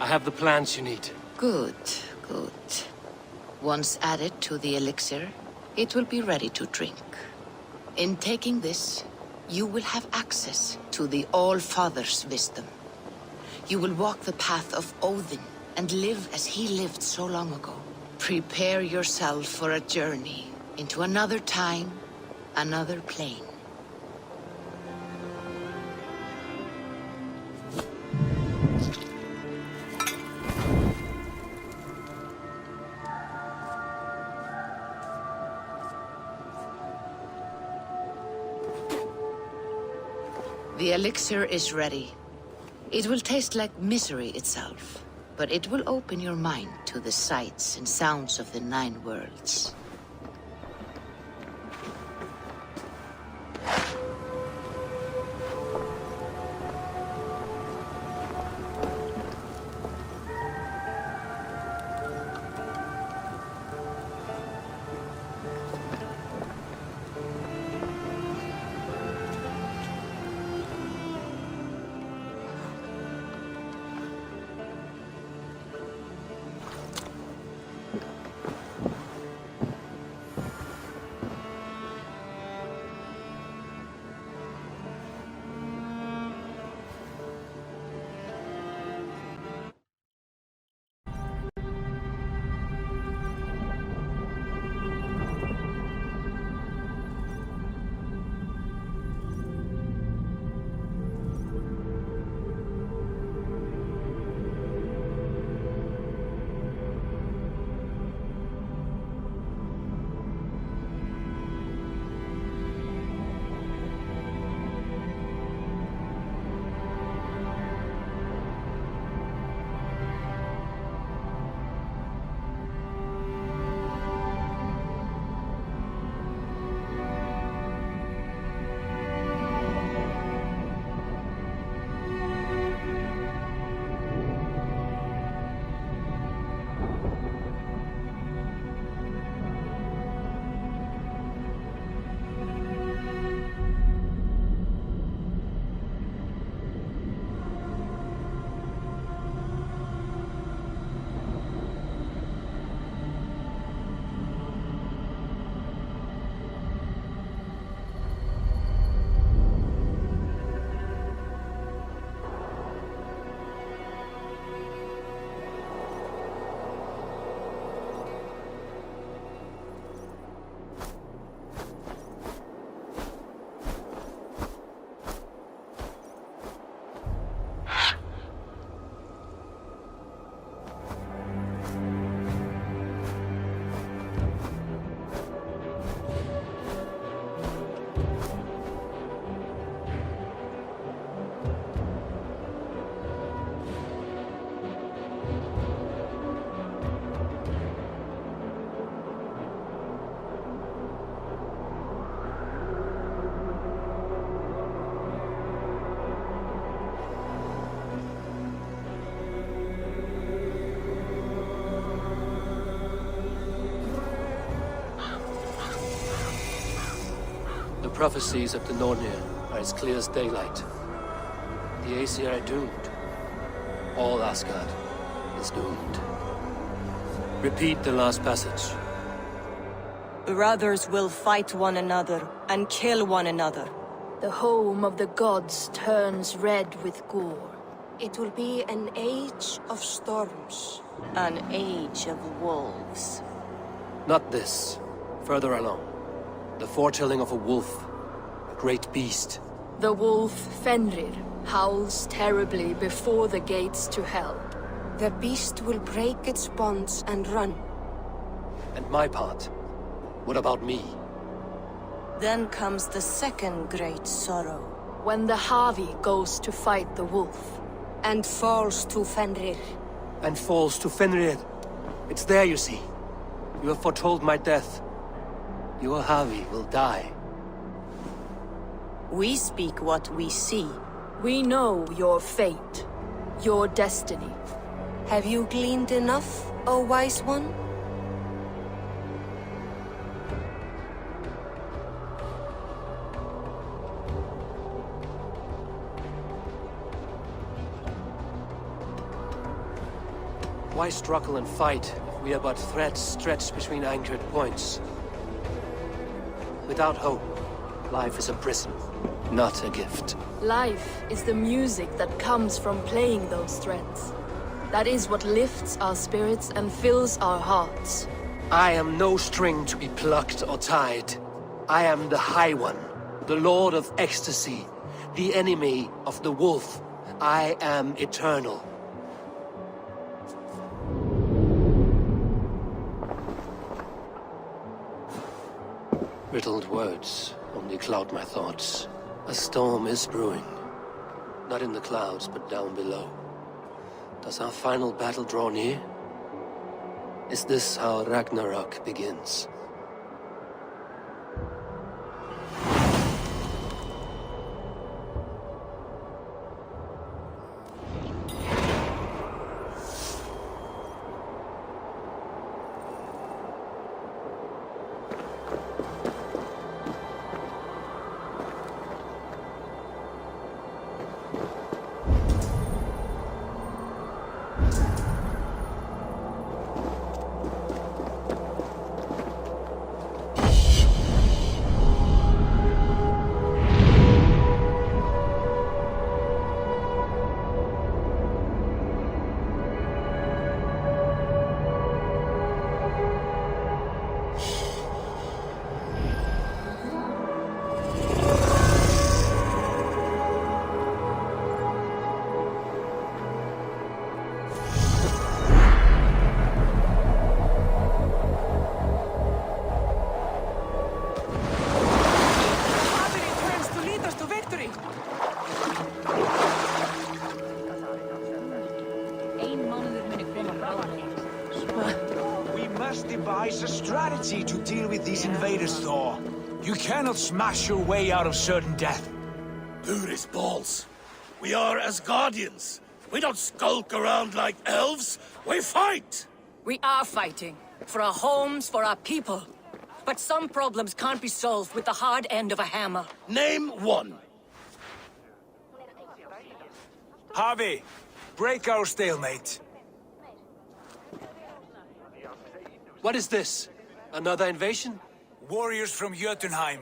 Speaker 4: I have the plants you need.
Speaker 15: Good, good. Once added to the elixir, it will be ready to drink. In taking this, you will have access to the All-Father's wisdom. You will walk the path of Odin and live as he lived so long ago. Prepare yourself for a journey into another time, another plane. The elixir is ready. It will taste like misery itself, but it will open your mind to the sights and sounds of the 9 worlds.
Speaker 4: prophecies of the Nornir are as clear as daylight. The Aesir are doomed. All Asgard is doomed. Repeat the last passage.
Speaker 16: Brothers will fight one another and kill one another.
Speaker 17: The home of the gods turns red with gore. It will be an age of storms.
Speaker 16: An age of wolves.
Speaker 4: Not this. Further along. The foretelling of a wolf. A great beast.
Speaker 17: The wolf Fenrir howls terribly before the gates to hell. The beast will break its bonds and run.
Speaker 4: And my part? What about me?
Speaker 16: Then comes the second great sorrow.
Speaker 17: When the Havi goes to fight the wolf.
Speaker 16: And falls to Fenrir.
Speaker 4: And falls to Fenrir. It's there, you see. You have foretold my death. Your Havi will die.
Speaker 16: We speak what we see.
Speaker 17: We know your fate. Your destiny.
Speaker 16: Have you gleaned enough, O wise one?
Speaker 4: Why struggle and fight if we are but threads stretched between anchored points? Without hope, life is a prison, not a gift.
Speaker 17: Life is the music that comes from playing those threads. That is what lifts our spirits and fills our hearts.
Speaker 4: I am no string to be plucked or tied. I am the High One, the Lord of Ecstasy, the enemy of the Wolf. I am eternal. Riddled words only cloud my thoughts. A storm is brewing. Not in the clouds, but down below. Does our final battle draw near? Is this how Ragnarok begins?
Speaker 2: devise a strategy to deal with these invaders, Thor. You cannot smash your way out of certain death.
Speaker 9: Dude is balls. We are Asgardians. We don't skulk around like elves. We fight!
Speaker 18: We are fighting. For our homes, for our people. But some problems can't be solved with the hard end of a hammer.
Speaker 9: Name one.
Speaker 2: Harvey, break our stalemate.
Speaker 4: What is this? Another invasion?
Speaker 2: Warriors from Jotunheim.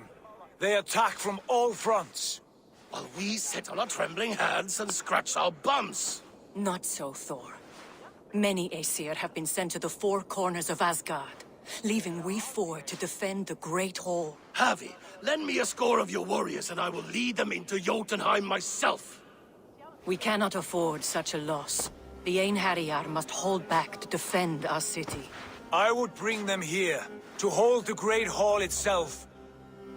Speaker 2: They attack from all fronts.
Speaker 9: While we sit on our trembling hands and scratch our bums.
Speaker 18: Not so, Thor. Many Aesir have been sent to the four corners of Asgard, leaving we four to defend the Great Hall.
Speaker 9: Harvey, lend me a score of your warriors and I will lead them into Jotunheim myself.
Speaker 18: We cannot afford such a loss. The Einherjar must hold back to defend our city.
Speaker 2: I would bring them here, to hold the Great Hall itself.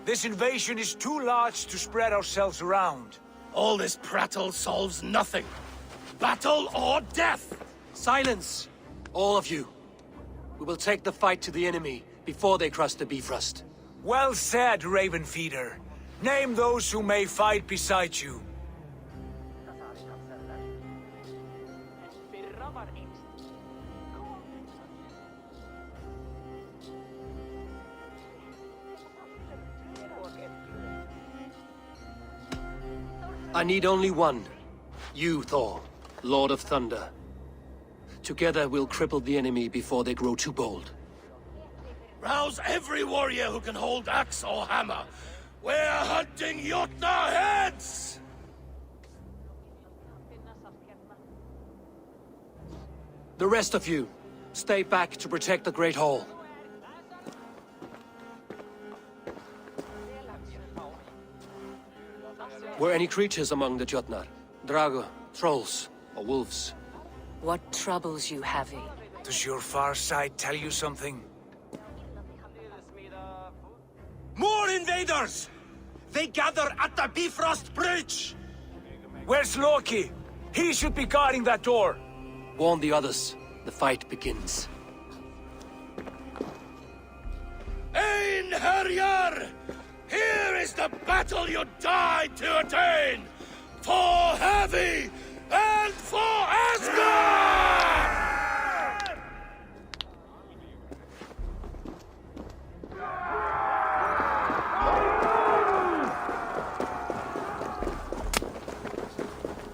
Speaker 2: This invasion is too large to spread ourselves around.
Speaker 9: All this prattle solves nothing. Battle or death!
Speaker 4: Silence! All of you. We will take the fight to the enemy before they cross the Bifrost.
Speaker 2: Well said, Ravenfeeder. Name those who may fight beside you.
Speaker 4: I need only one. You, Thor, Lord of Thunder. Together we'll cripple the enemy before they grow too bold.
Speaker 2: Rouse every warrior who can hold axe or hammer. We're hunting Jotnar heads!
Speaker 4: The rest of you, stay back to protect the Great Hall. Were any creatures among the Jotnar? Drago, trolls, or wolves?
Speaker 18: What troubles you, Havi?
Speaker 2: Does your far side tell you something? More invaders! They gather at the Bifrost Bridge! Where's Loki? He should be guarding that door!
Speaker 4: Warn the others. The fight begins.
Speaker 2: Einherjar! Here is the battle you died to attain! For Havi and for Asgard!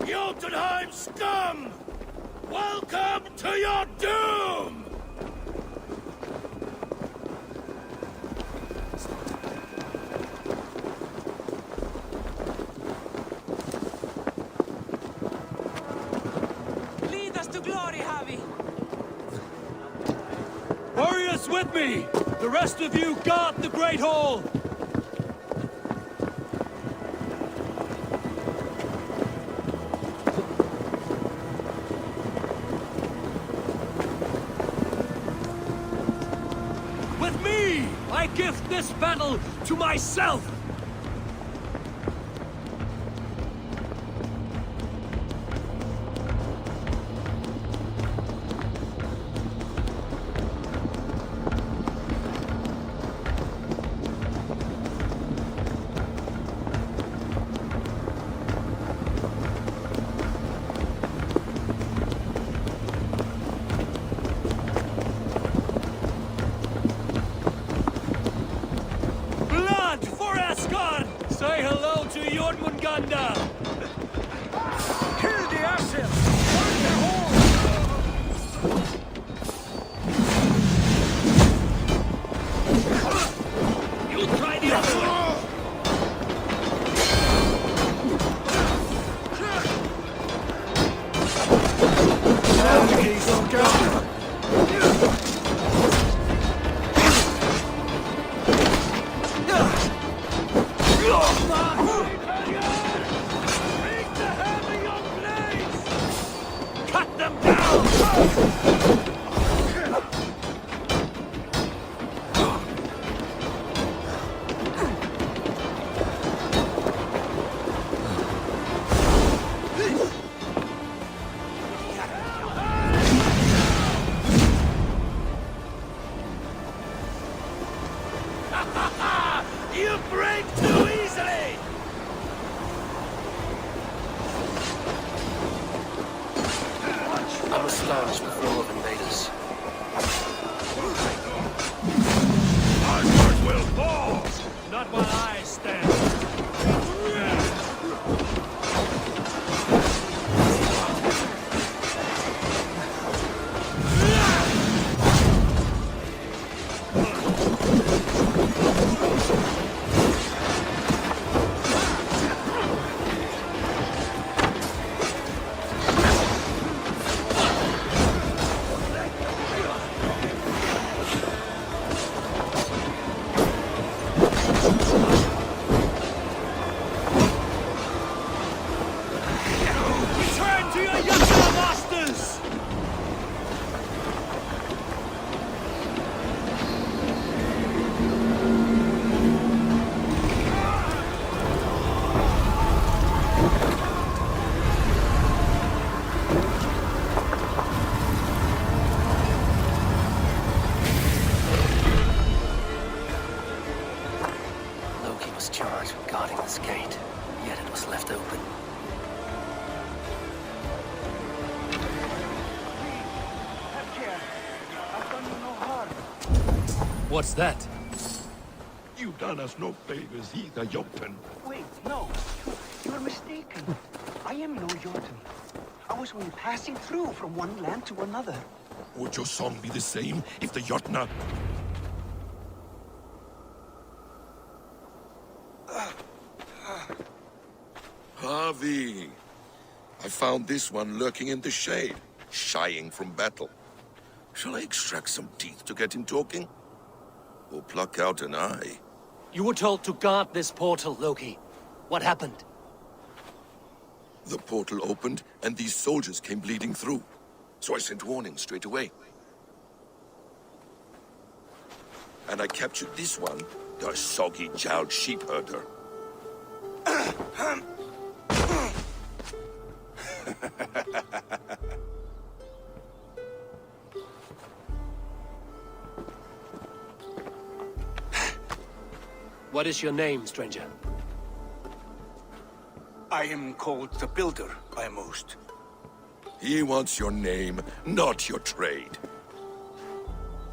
Speaker 2: Jotunheim scum! Welcome to your doom!
Speaker 18: Lead us to glory, Havi!
Speaker 1: Warriors with me! The rest of you guard the Great Hall! I gift this battle to myself! Say hello to Jormungandr!
Speaker 2: Kill the Ashen! Burn their horns!
Speaker 1: You try the other one!
Speaker 2: Cut them down! You break too easily!
Speaker 4: I must scourge the flow of invaders.
Speaker 2: Asgard will fall!
Speaker 1: Not while I stand.
Speaker 2: Return to your younger masters!
Speaker 4: Loki was charged with guarding this gate, yet it was left open. What's that?
Speaker 10: You've done us no favors either, Jotun.
Speaker 13: Wait, no. You're mistaken.
Speaker 19: mistaken. I am no Jotun. I was only passing through from one land to another.
Speaker 10: Would your song be the same if the Jotnar... Harvey! I found this one lurking in the shade, shying from battle. Shall I extract some teeth to get him talking? Or pluck out an eye?
Speaker 4: You were told to guard this portal, Loki. What happened?
Speaker 10: The portal opened, and these soldiers came bleeding through. So I sent warning straight away. And I captured this one, the soggy-jowled sheep herder.
Speaker 4: What is your name, stranger?
Speaker 19: I am called the Builder by most.
Speaker 10: He wants your name, not your trade.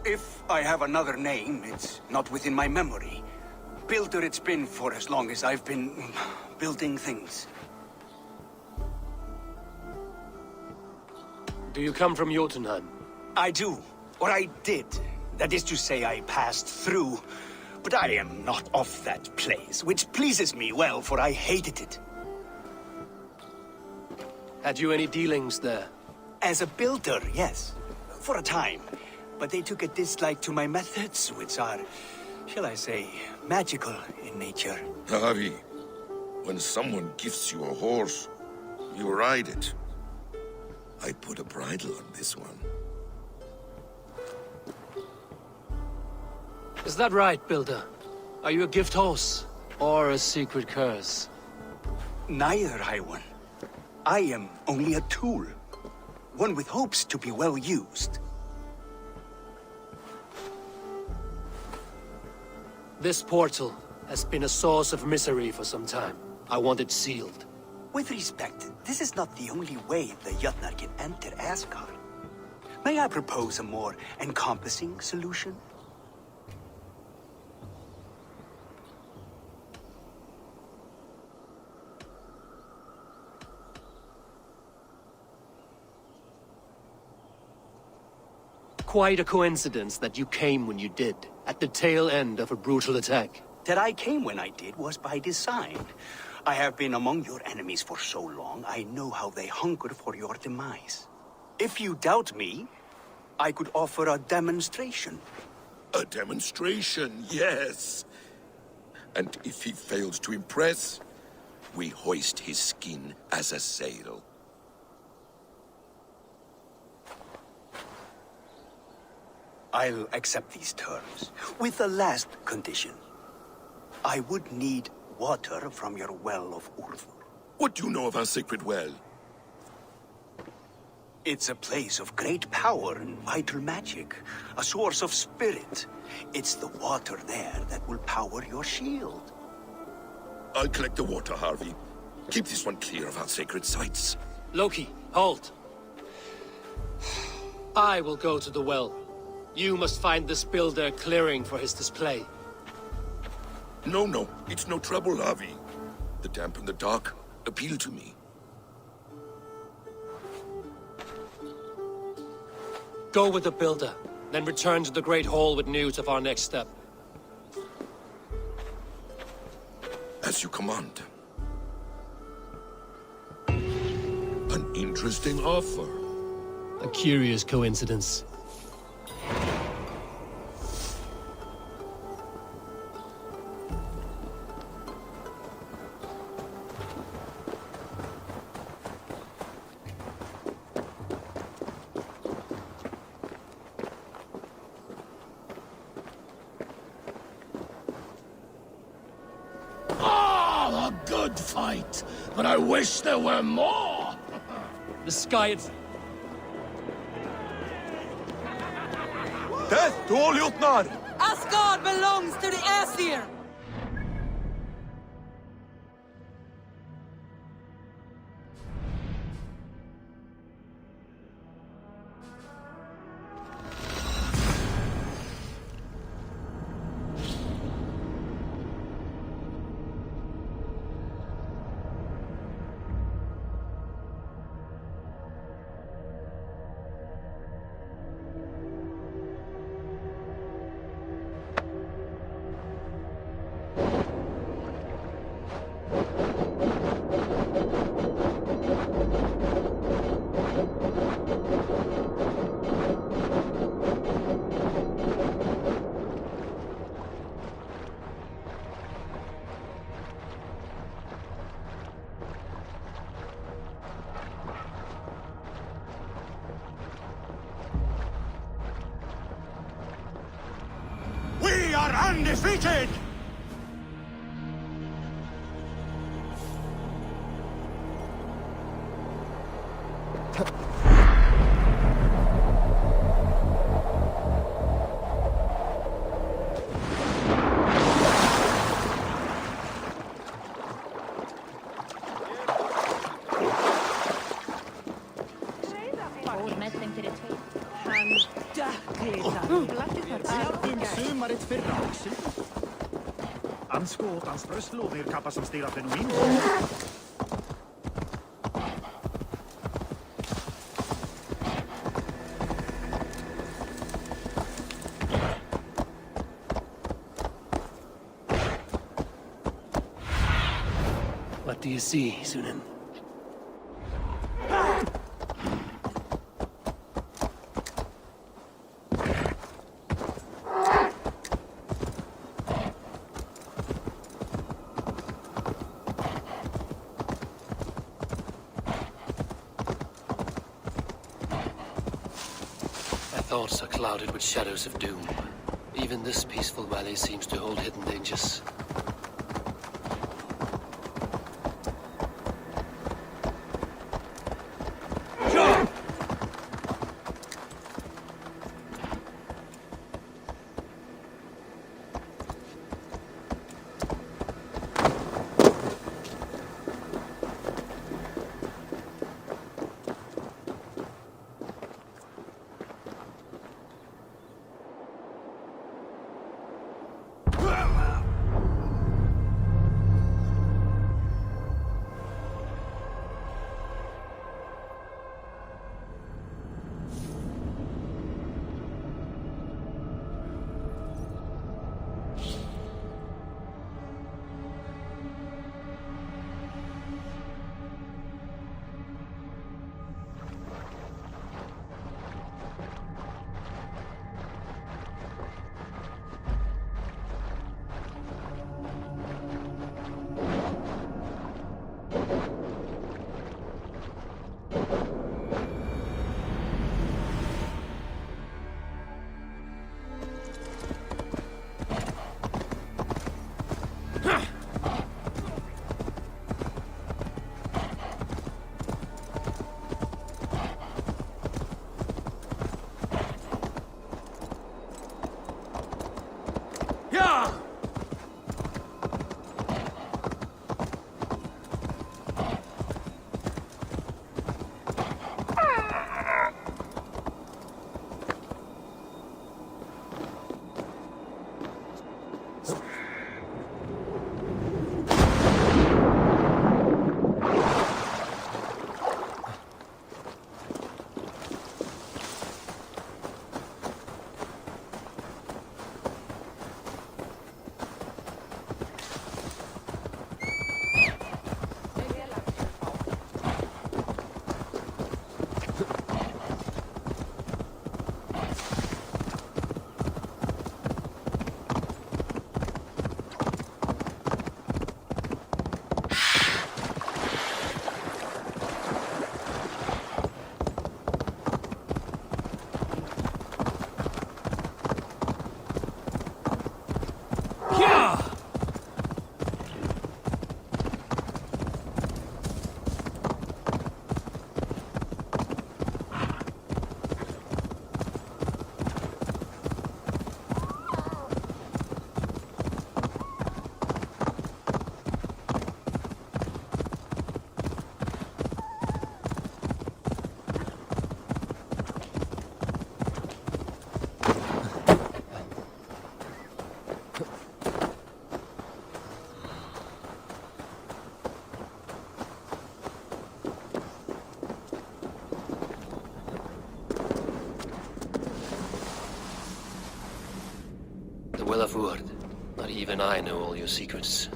Speaker 19: If I have another name, it's not within my memory. Builder it's been for as long as I've been building things.
Speaker 4: Do you come from Jotunheim?
Speaker 19: I do. Or I did. That is to say, I passed through. But I am not of that place, which pleases me well, for I hated it.
Speaker 4: Had you any dealings there?
Speaker 19: As a builder, yes. For a time. But they took a dislike to my methods, which are, shall I say, magical in nature.
Speaker 10: Harvey, when someone gifts you a horse, you ride it. I put a bridle on this one.
Speaker 4: Is that right, Builder? Are you a gift horse, or a secret curse?
Speaker 19: Neither, High One. I am only a tool. One with hopes to be well used.
Speaker 4: This portal has been a source of misery for some time. I want it sealed.
Speaker 19: With respect, this is not the only way the Jotnar can enter Asgard. May I propose a more encompassing solution?
Speaker 4: Quite a coincidence that you came when you did, at the tail end of a brutal attack.
Speaker 19: That I came when I did was by design. I have been among your enemies for so long, I know how they hungered for your demise. If you doubt me, I could offer a demonstration.
Speaker 10: A demonstration, yes. And if he fails to impress, we hoist his skin as a sail.
Speaker 19: I'll accept these terms, with the last condition. I would need water from your well of Urthur.
Speaker 10: What do you know of our sacred well?
Speaker 19: It's a place of great power and vital magic, a source of spirit. It's the water there that will power your shield.
Speaker 10: I'll collect the water, Harvey. Keep this one clear of our sacred sites.
Speaker 4: Loki, hold. I will go to the well. You must find this builder clearing for his display.
Speaker 10: No, it's no trouble, Harvey. The damp and the dark appeal to me.
Speaker 4: Go with the builder, then return to the Great Hall with news of our next step.
Speaker 10: As you command. An interesting offer.
Speaker 4: A curious coincidence.
Speaker 2: A good fight, but I wish there were more.
Speaker 4: The sky is...
Speaker 3: Death to all Jotnar!
Speaker 14: Asgard belongs to the Aesir!
Speaker 2: undefeated!
Speaker 20: Sumaret fyrra också. Anskåtans bröstlovir kappa som stirrar fenomen.
Speaker 4: What do you see, Sunan? Thoughts are clouded with shadows of doom. Even this peaceful valley seems to hold hidden dangers. Well of Rued. Not even I know all your secrets.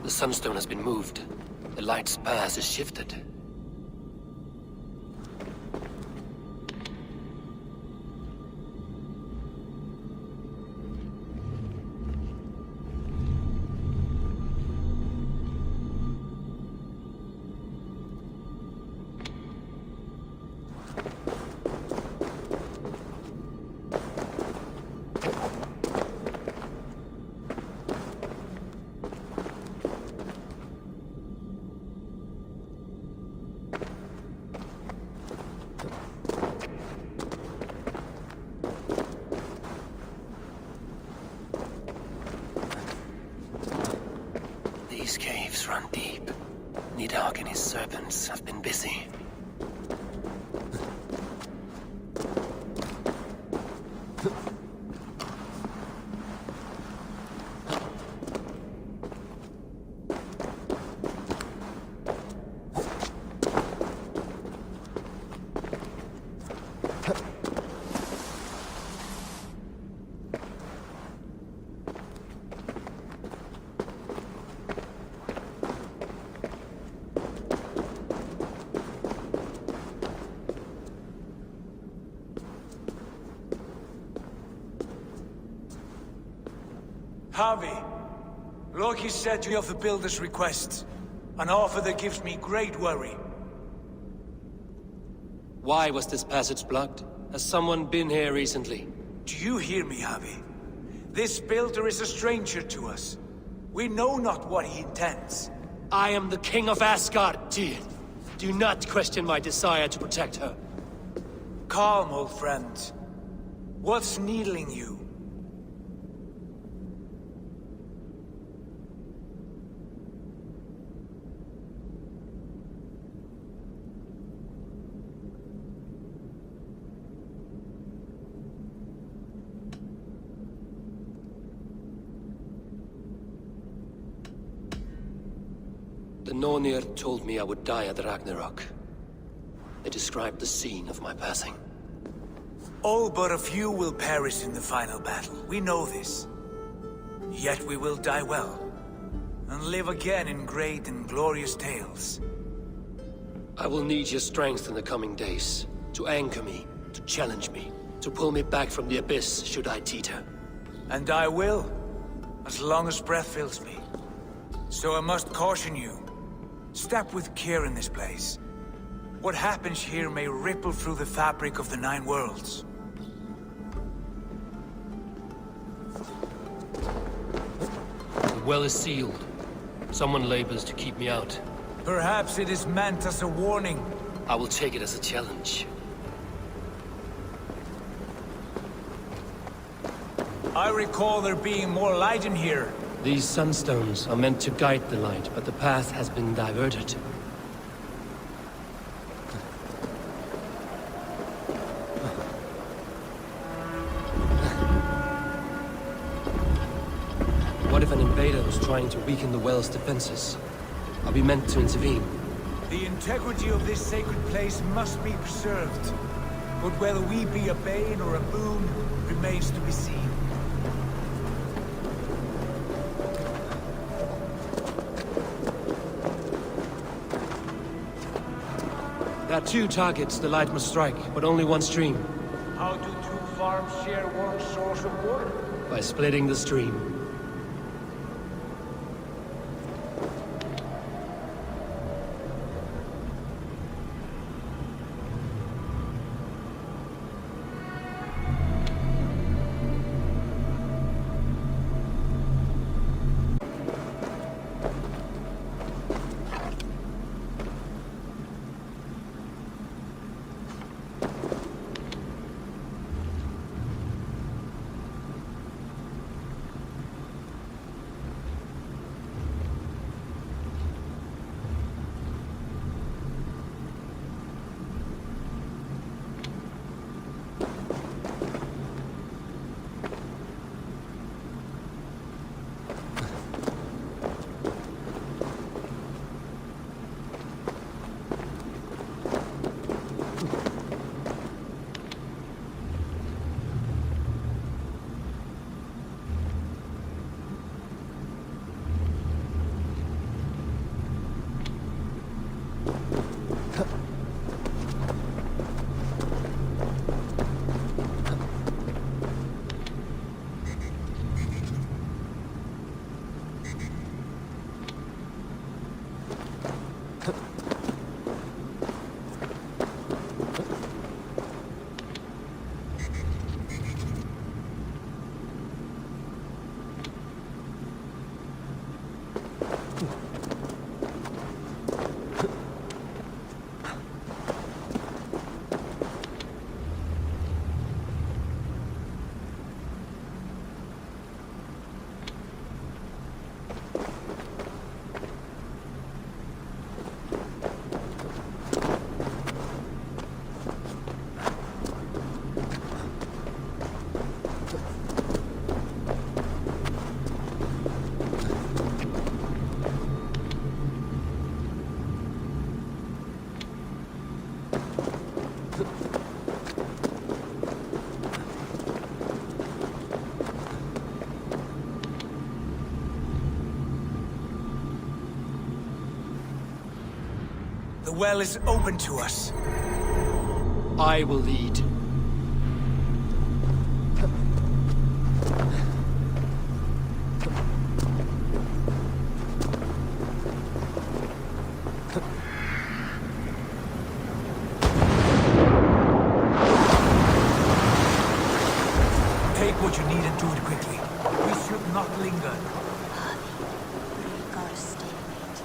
Speaker 4: The sunstone has been moved. The light's path is shifted. These caves run deep. Nidhogg and his serpents have been busy.
Speaker 2: Harvey, Loki said you have the Builder's request. An offer that gives me great worry.
Speaker 4: Why was this passage blocked? Has someone been here recently?
Speaker 2: Do you hear me, Harvey? This Builder is a stranger to us. We know not what he intends.
Speaker 4: I am the King of Asgard, Tyr. Do not question my desire to protect her.
Speaker 2: Calm, old friend. What's needling you?
Speaker 4: The Nornir told me I would die at Ragnarok. They described the scene of my passing.
Speaker 2: All but a few will perish in the final battle. We know this. Yet we will die well, and live again in great and glorious tales.
Speaker 4: I will need your strength in the coming days, to anchor me, to challenge me, to pull me back from the abyss should I teeter.
Speaker 2: And I will, as long as breath fills me. So I must caution you. Step with care in this place. What happens here may ripple through the fabric of the Nine Worlds.
Speaker 4: The well is sealed. Someone labors to keep me out.
Speaker 2: Perhaps it is meant as a warning.
Speaker 4: I will take it as a challenge.
Speaker 2: I recall there being more light in here.
Speaker 4: These sunstones are meant to guide the light, but the path has been diverted. What if an invader was trying to weaken the well's defenses? Are we meant to intervene?
Speaker 2: The integrity of this sacred place must be preserved. But whether we be a bane or a boon remains to be seen.
Speaker 4: There are two targets the light must strike, but only one stream.
Speaker 2: How do two farms share one source of water?
Speaker 4: By splitting the stream.
Speaker 2: The well is open to us.
Speaker 4: I will lead.
Speaker 2: Take what you need and do it quickly. We should not linger.
Speaker 7: We gotta stay late.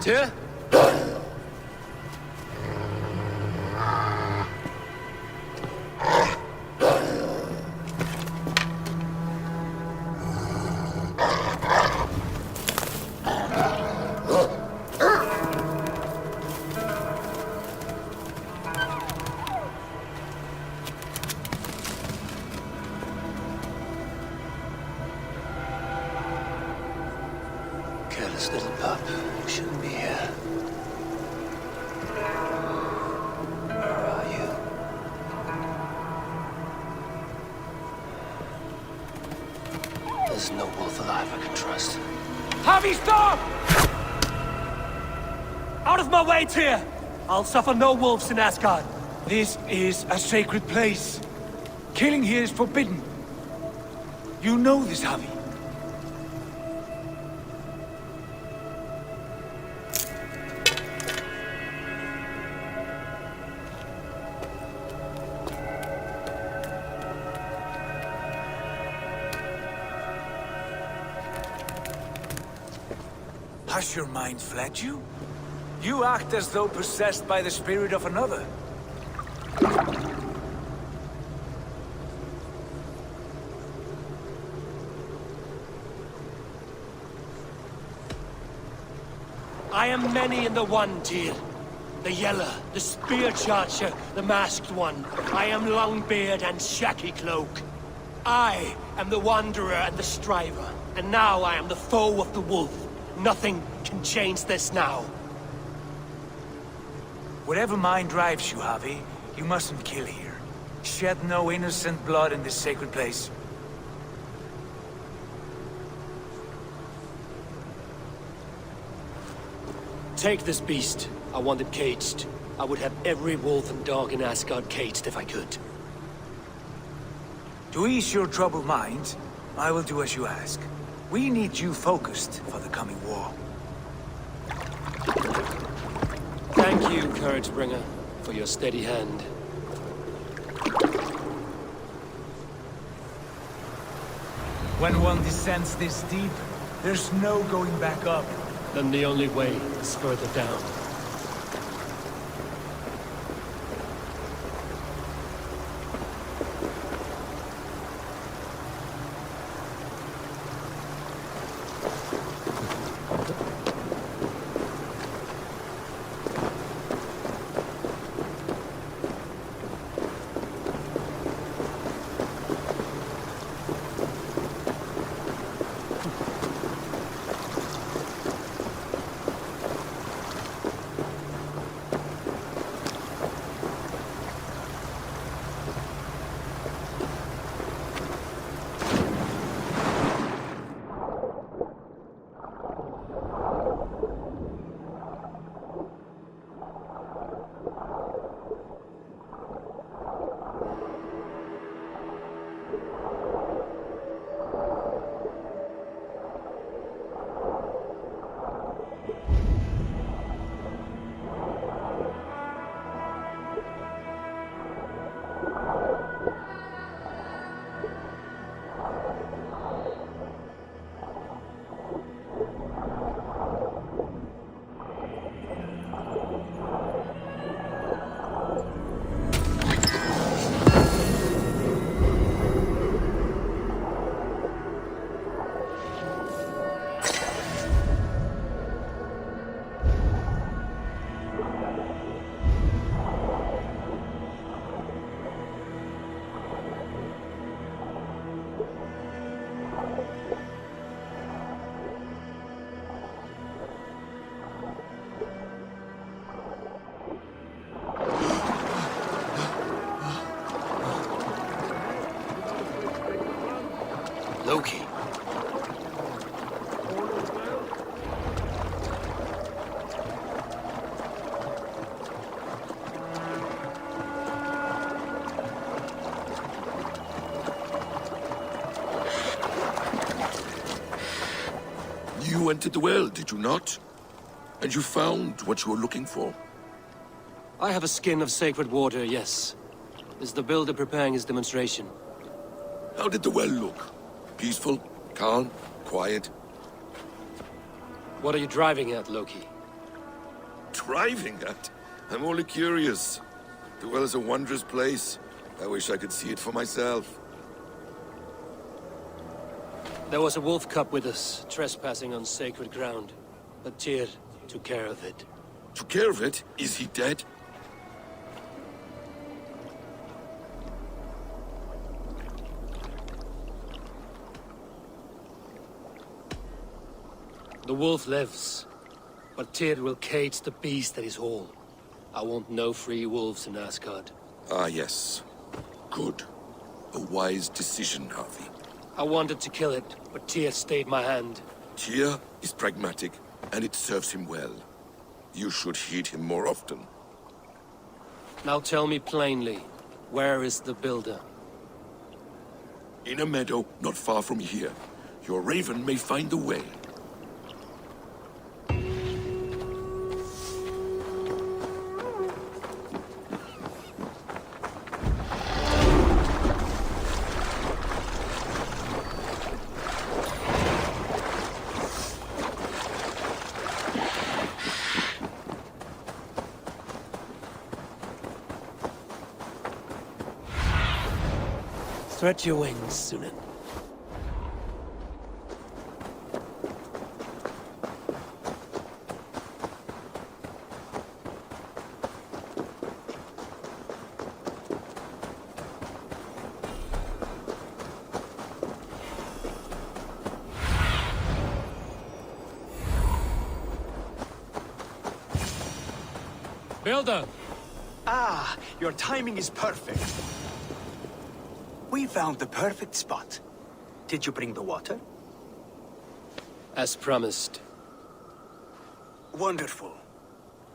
Speaker 4: Tyr?
Speaker 9: Careless little pup who shouldn't be here. Where are you? There's no wolf alive I can trust.
Speaker 1: Harvey, stop! Out of my way, Tyr! I'll suffer no wolves in Asgard.
Speaker 2: This is a sacred place. Killing here is forbidden. You know this, Harvey. Has your mind fled you? You act as though possessed by the spirit of another.
Speaker 1: I am many in the one, Tyr. The Yeller, the Spear Charger, the Masked One. I am Longbeard and Shaky Cloak. I am the Wanderer and the Striver. And now I am the foe of the Wolf. Nothing can change this now.
Speaker 2: Whatever mind drives you, Harvey, you mustn't kill here. Shed no innocent blood in this sacred place.
Speaker 1: Take this beast. I want it caged. I would have every wolf and dog in Asgard caged if I could.
Speaker 2: To ease your troubled mind, I will do as you ask. We need you focused for the coming war.
Speaker 1: Thank you, Couragebringer, for your steady hand.
Speaker 2: When one descends this deep, there's no going back up.
Speaker 1: Then the only way is further down.
Speaker 10: You entered the well, did you not? And you found what you were looking for?
Speaker 4: I have a skin of sacred water, yes. Is the builder preparing his demonstration?
Speaker 10: How did the well look? Peaceful? Calm? Quiet?
Speaker 4: What are you driving at, Loki?
Speaker 10: Driving at? I'm only curious. The well is a wondrous place. I wish I could see it for myself.
Speaker 4: There was a wolf cub with us, trespassing on sacred ground. But Tyr took care of it.
Speaker 10: Took care of it? Is he dead?
Speaker 4: The wolf lives, but Tyr will cage the beast at his hall. I want no free wolves in Asgard.
Speaker 10: Ah, yes. Good. A wise decision, Harvey.
Speaker 4: I wanted to kill it, but Tyr stayed my hand.
Speaker 10: Tyr is pragmatic, and it serves him well. You should heed him more often.
Speaker 4: Now tell me plainly, where is the builder?
Speaker 10: In a meadow not far from here. Your raven may find the way.
Speaker 4: Stretch your wings, Sunan. Builder!
Speaker 19: Ah, your timing is perfect. We found the perfect spot. Did you bring the water?
Speaker 4: As promised.
Speaker 19: Wonderful.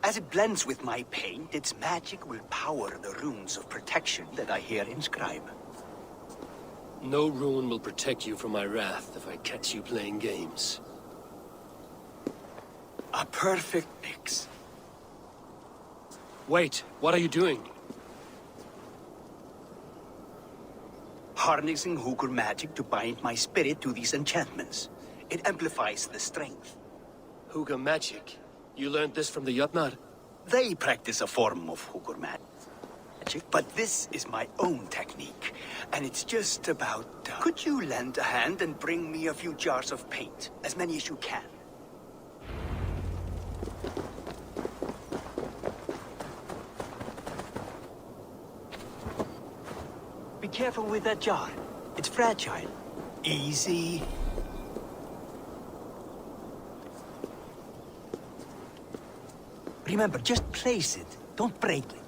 Speaker 19: As it blends with my paint, its magic will power the runes of protection that I hear inscribe.
Speaker 4: No rune will protect you from my wrath if I catch you playing games.
Speaker 19: A perfect mix.
Speaker 4: Wait, what are you doing?
Speaker 19: Harnessing Hooker magic to bind my spirit to these enchantments. It amplifies the strength.
Speaker 4: Hooker magic? You learned this from the Jotnar?
Speaker 19: They practice a form of Hooker magic, but this is my own technique. And it's just about... Could you lend a hand and bring me a few jars of paint? As many as you can. Be careful with that jar. It's fragile. Easy. Remember, just place it. Don't break it.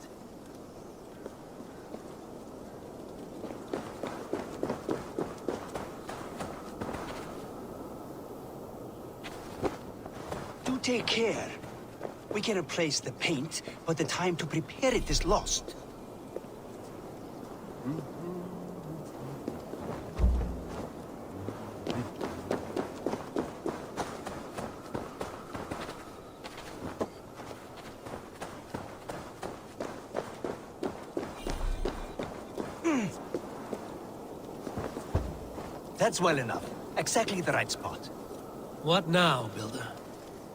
Speaker 19: Do take care. We can replace the paint, but the time to prepare it is lost. That's well enough. Exactly the right spot.
Speaker 4: What now, Builder?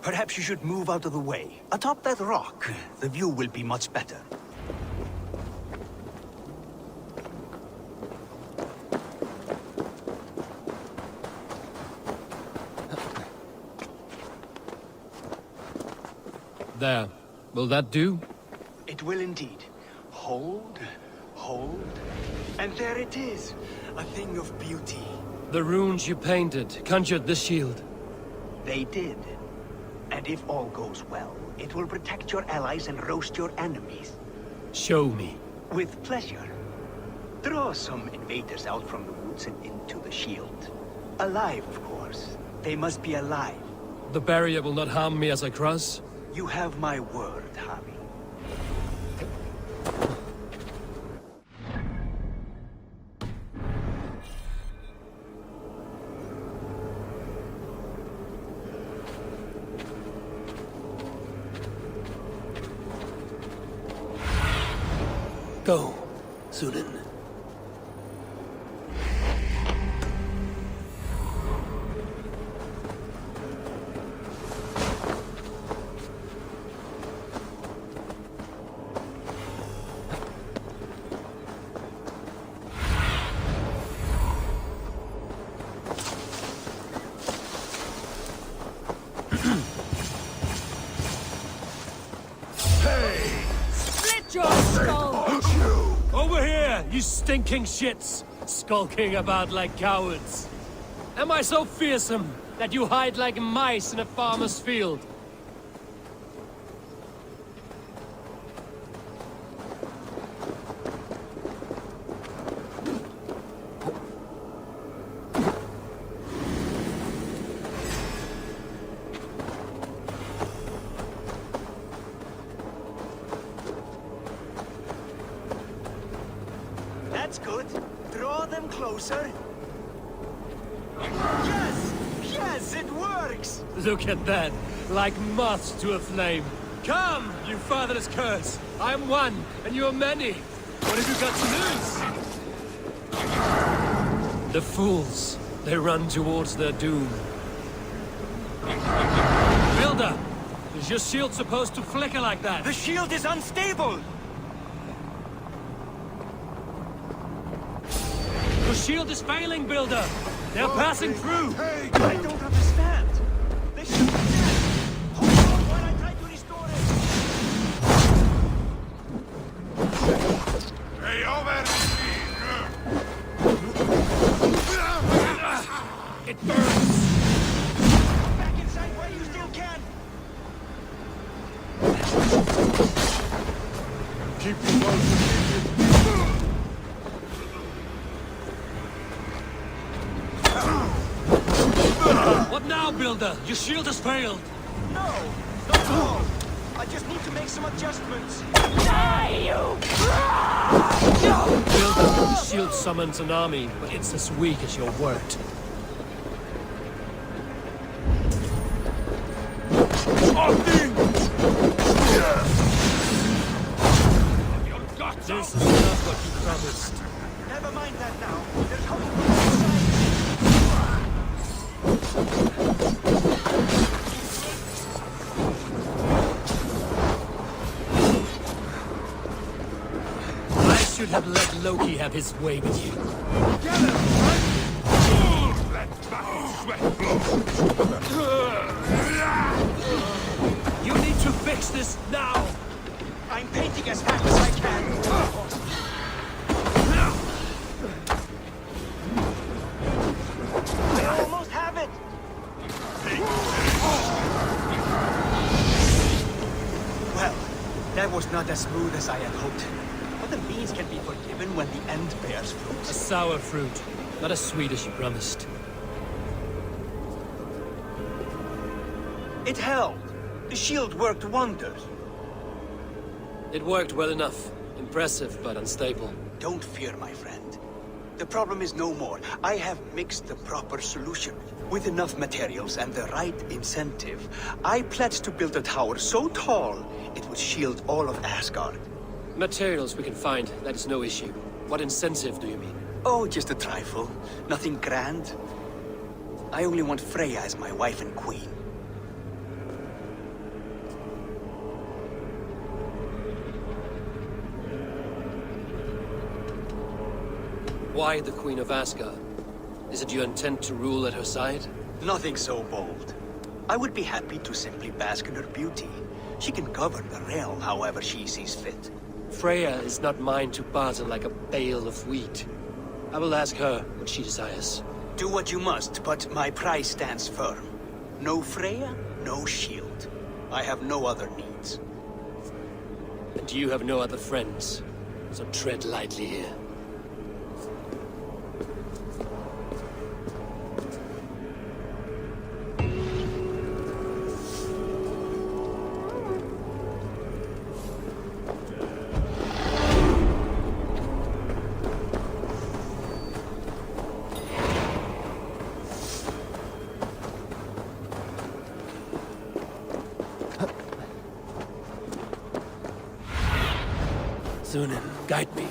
Speaker 19: Perhaps you should move out of the way. Atop that rock, the view will be much better.
Speaker 4: There. Will that do?
Speaker 19: It will indeed. Hold, hold, and there it is. A thing of beauty.
Speaker 4: The runes you painted conjured this shield.
Speaker 19: They did. And if all goes well, it will protect your allies and roast your enemies.
Speaker 4: Show me.
Speaker 19: With pleasure. Draw some invaders out from the woods and into the shield. Alive, of course. They must be alive.
Speaker 4: The barrier will not harm me as I cross?
Speaker 19: You have my word, Harvey.
Speaker 1: Go, Sunan.
Speaker 6: Split your skull!
Speaker 1: Over here, you stinking shits! Skulking about like cowards. Am I so fearsome that you hide like mice in a farmer's field?
Speaker 13: That's good. Draw them closer. Yes! Yes, it works!
Speaker 1: Look at that, like moths to a flame. Come, you fatherless curse! I'm one, and you are many. What have you got to lose? The fools. They run towards their doom. Builder! Is your shield supposed to flicker like that?
Speaker 13: The shield is unstable!
Speaker 1: Your shield is failing, Builder! They're passing through!
Speaker 13: I don't understand. The shield is dead! Hold on while I try to restore it!
Speaker 10: Hey, over!
Speaker 1: It burns!
Speaker 13: Back inside while you still can!
Speaker 20: Keep your motion.
Speaker 1: What now, Builder? Your shield has failed!
Speaker 13: No! Not at all! I just need to make some adjustments.
Speaker 1: Die, you! Builder, the shield summons an army, but it's as weak as your word. This is not what you promised.
Speaker 13: Never mind that now. They're coming from outside.
Speaker 1: I should have let Loki have his way with you.
Speaker 10: Get him, right? Let battle sweat
Speaker 1: You need to fix this now!
Speaker 13: I'm painting as fast as I can. I almost have it. Well, that was not as smooth as I had hoped. But the beans can be forgiven when the end bears fruit.
Speaker 1: A sour fruit, not as sweet as you promised.
Speaker 13: It held. The shield worked wonders.
Speaker 1: It worked well enough. Impressive, but unstable.
Speaker 13: Don't fear, my friend. The problem is no more. I have mixed the proper solution. With enough materials and the right incentive, I pledge to build a tower so tall, it would shield all of Asgard.
Speaker 1: Materials we can find, that is no issue. What incentive do you mean?
Speaker 13: Oh, just a trifle. Nothing grand. I only want Freya as my wife and queen.
Speaker 1: Why the Queen of Asgard? Is it your intent to rule at her side?
Speaker 13: Nothing so bold. I would be happy to simply bask in her beauty. She can govern the realm however she sees fit.
Speaker 1: Freya is not mine to barter like a bale of wheat. I will ask her what she desires.
Speaker 13: Do what you must, but my price stands firm. No Freya, no shield. I have no other needs.
Speaker 1: And you have no other friends, so tread lightly here.
Speaker 4: Sunan, guide me.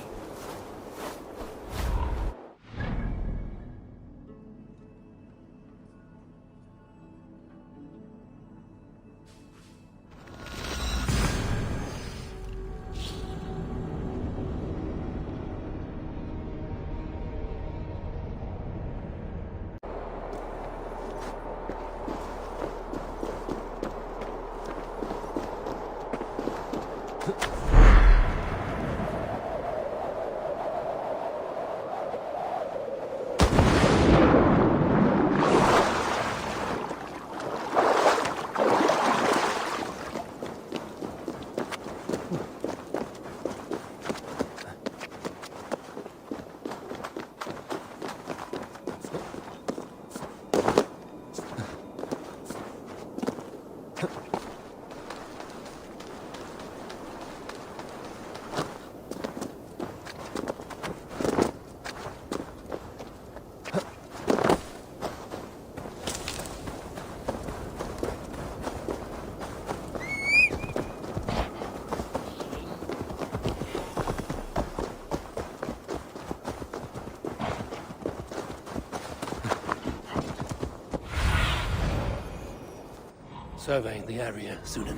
Speaker 4: Survey the area, Sunan.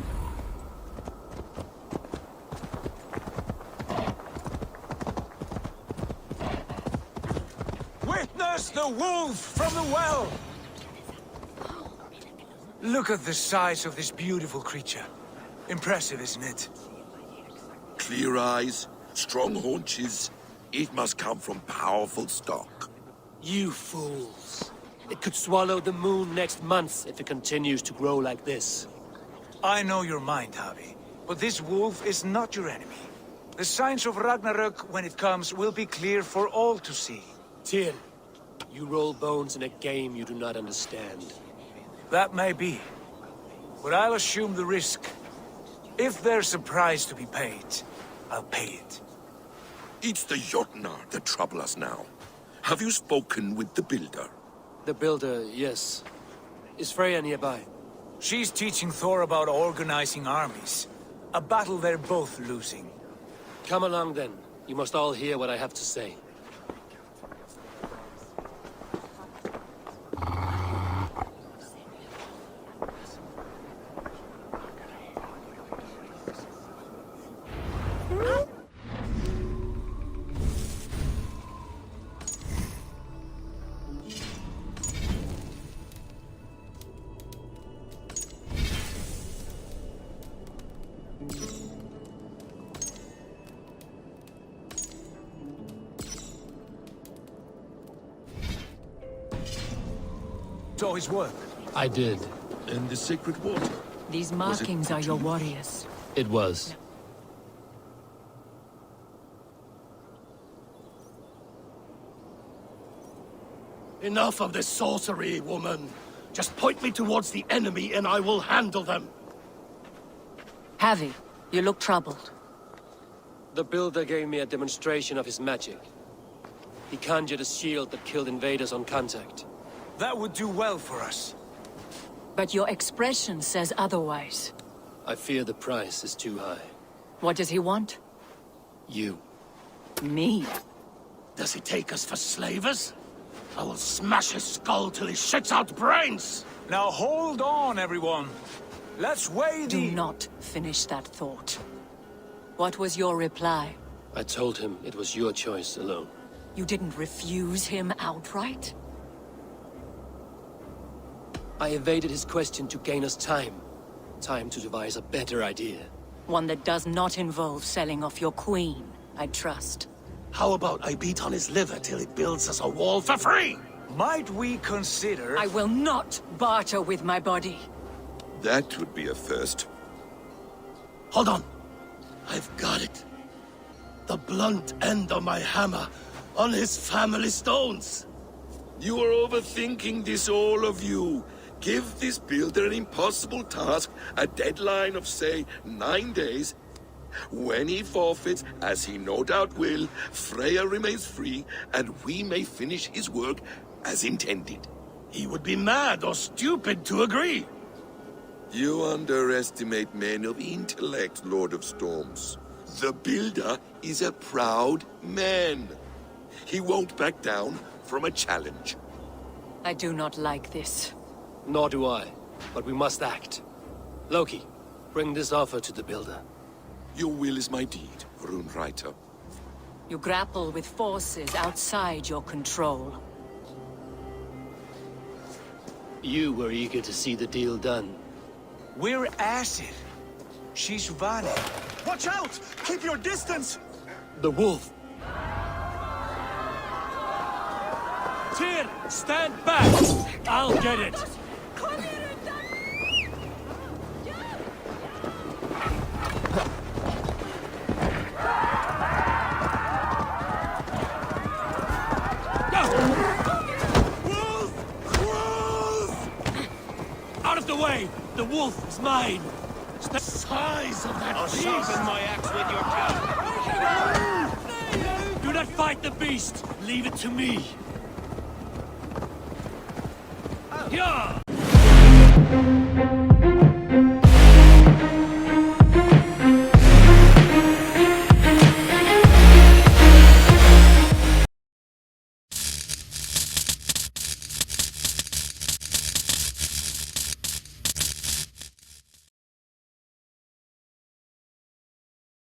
Speaker 2: Witness the wolf from the well! Look at the size of this beautiful creature. Impressive, isn't it?
Speaker 10: Clear eyes, strong haunches. It must come from powerful stock.
Speaker 4: You fools. It could swallow the moon next month if it continues to grow like this.
Speaker 2: I know your mind, Javi, but this wolf is not your enemy. The signs of Ragnarök, when it comes, will be clear for all to see.
Speaker 4: Tyr, you roll bones in a game you do not understand.
Speaker 2: That may be, but I'll assume the risk. If there's a price to be paid, I'll pay it.
Speaker 10: It's the Jotnar that trouble us now. Have you spoken with the builder?
Speaker 4: The builder, yes. Is Freya nearby?
Speaker 2: She's teaching Thor about organizing armies. A battle they're both losing.
Speaker 4: Come along then. You must all hear what I have to say.
Speaker 2: Saw his work.
Speaker 4: I did.
Speaker 10: And the sacred water?
Speaker 18: These markings are your warriors.
Speaker 4: It was.
Speaker 12: Enough of this sorcery, woman. Just point me towards the enemy and I will handle them.
Speaker 18: Javi, you look troubled.
Speaker 4: The builder gave me a demonstration of his magic. He conjured a shield that killed invaders on contact.
Speaker 2: That would do well for us.
Speaker 18: But your expression says otherwise.
Speaker 4: I fear the price is too high.
Speaker 18: What does he want?
Speaker 4: You.
Speaker 18: Me?
Speaker 12: Does he take us for slavers? I will smash his skull till he shits out brains!
Speaker 2: Now hold on, everyone. Let's weigh the...
Speaker 18: Do not finish that thought. What was your reply?
Speaker 4: I told him it was your choice alone.
Speaker 18: You didn't refuse him outright?
Speaker 4: I evaded his question to gain us time. Time to devise a better idea.
Speaker 18: One that does not involve selling off your queen, I trust.
Speaker 12: How about I beat on his liver till he builds us a wall for free?
Speaker 2: Might we consider...
Speaker 18: I will not barter with my body.
Speaker 10: That would be a first.
Speaker 12: Hold on. I've got it. The blunt end of my hammer on his family stones.
Speaker 10: You are overthinking this, all of you. Give this builder an impossible task, a deadline of, say, 9 days. When he forfeits, as he no doubt will, Freya remains free, and we may finish his work as intended.
Speaker 12: He would be mad or stupid to agree.
Speaker 10: You underestimate men of intellect, Lord of Storms. The Builder is a proud man. He won't back down from a challenge.
Speaker 18: I do not like this.
Speaker 4: Nor do I, but we must act. Loki, bring this offer to the Builder.
Speaker 10: Your will is my deed, Runewriter.
Speaker 18: You grapple with forces outside your control.
Speaker 4: You were eager to see the deal done.
Speaker 2: We're at it. She's running.
Speaker 3: Watch out! Keep your distance!
Speaker 4: The wolf! Tyr, stand back! I'll get it! Out of the way! The wolf is mine! The size of that beast!
Speaker 9: I'll sharpen my axe with your club.
Speaker 4: Do not fight the beast! Leave it to me! Yeah!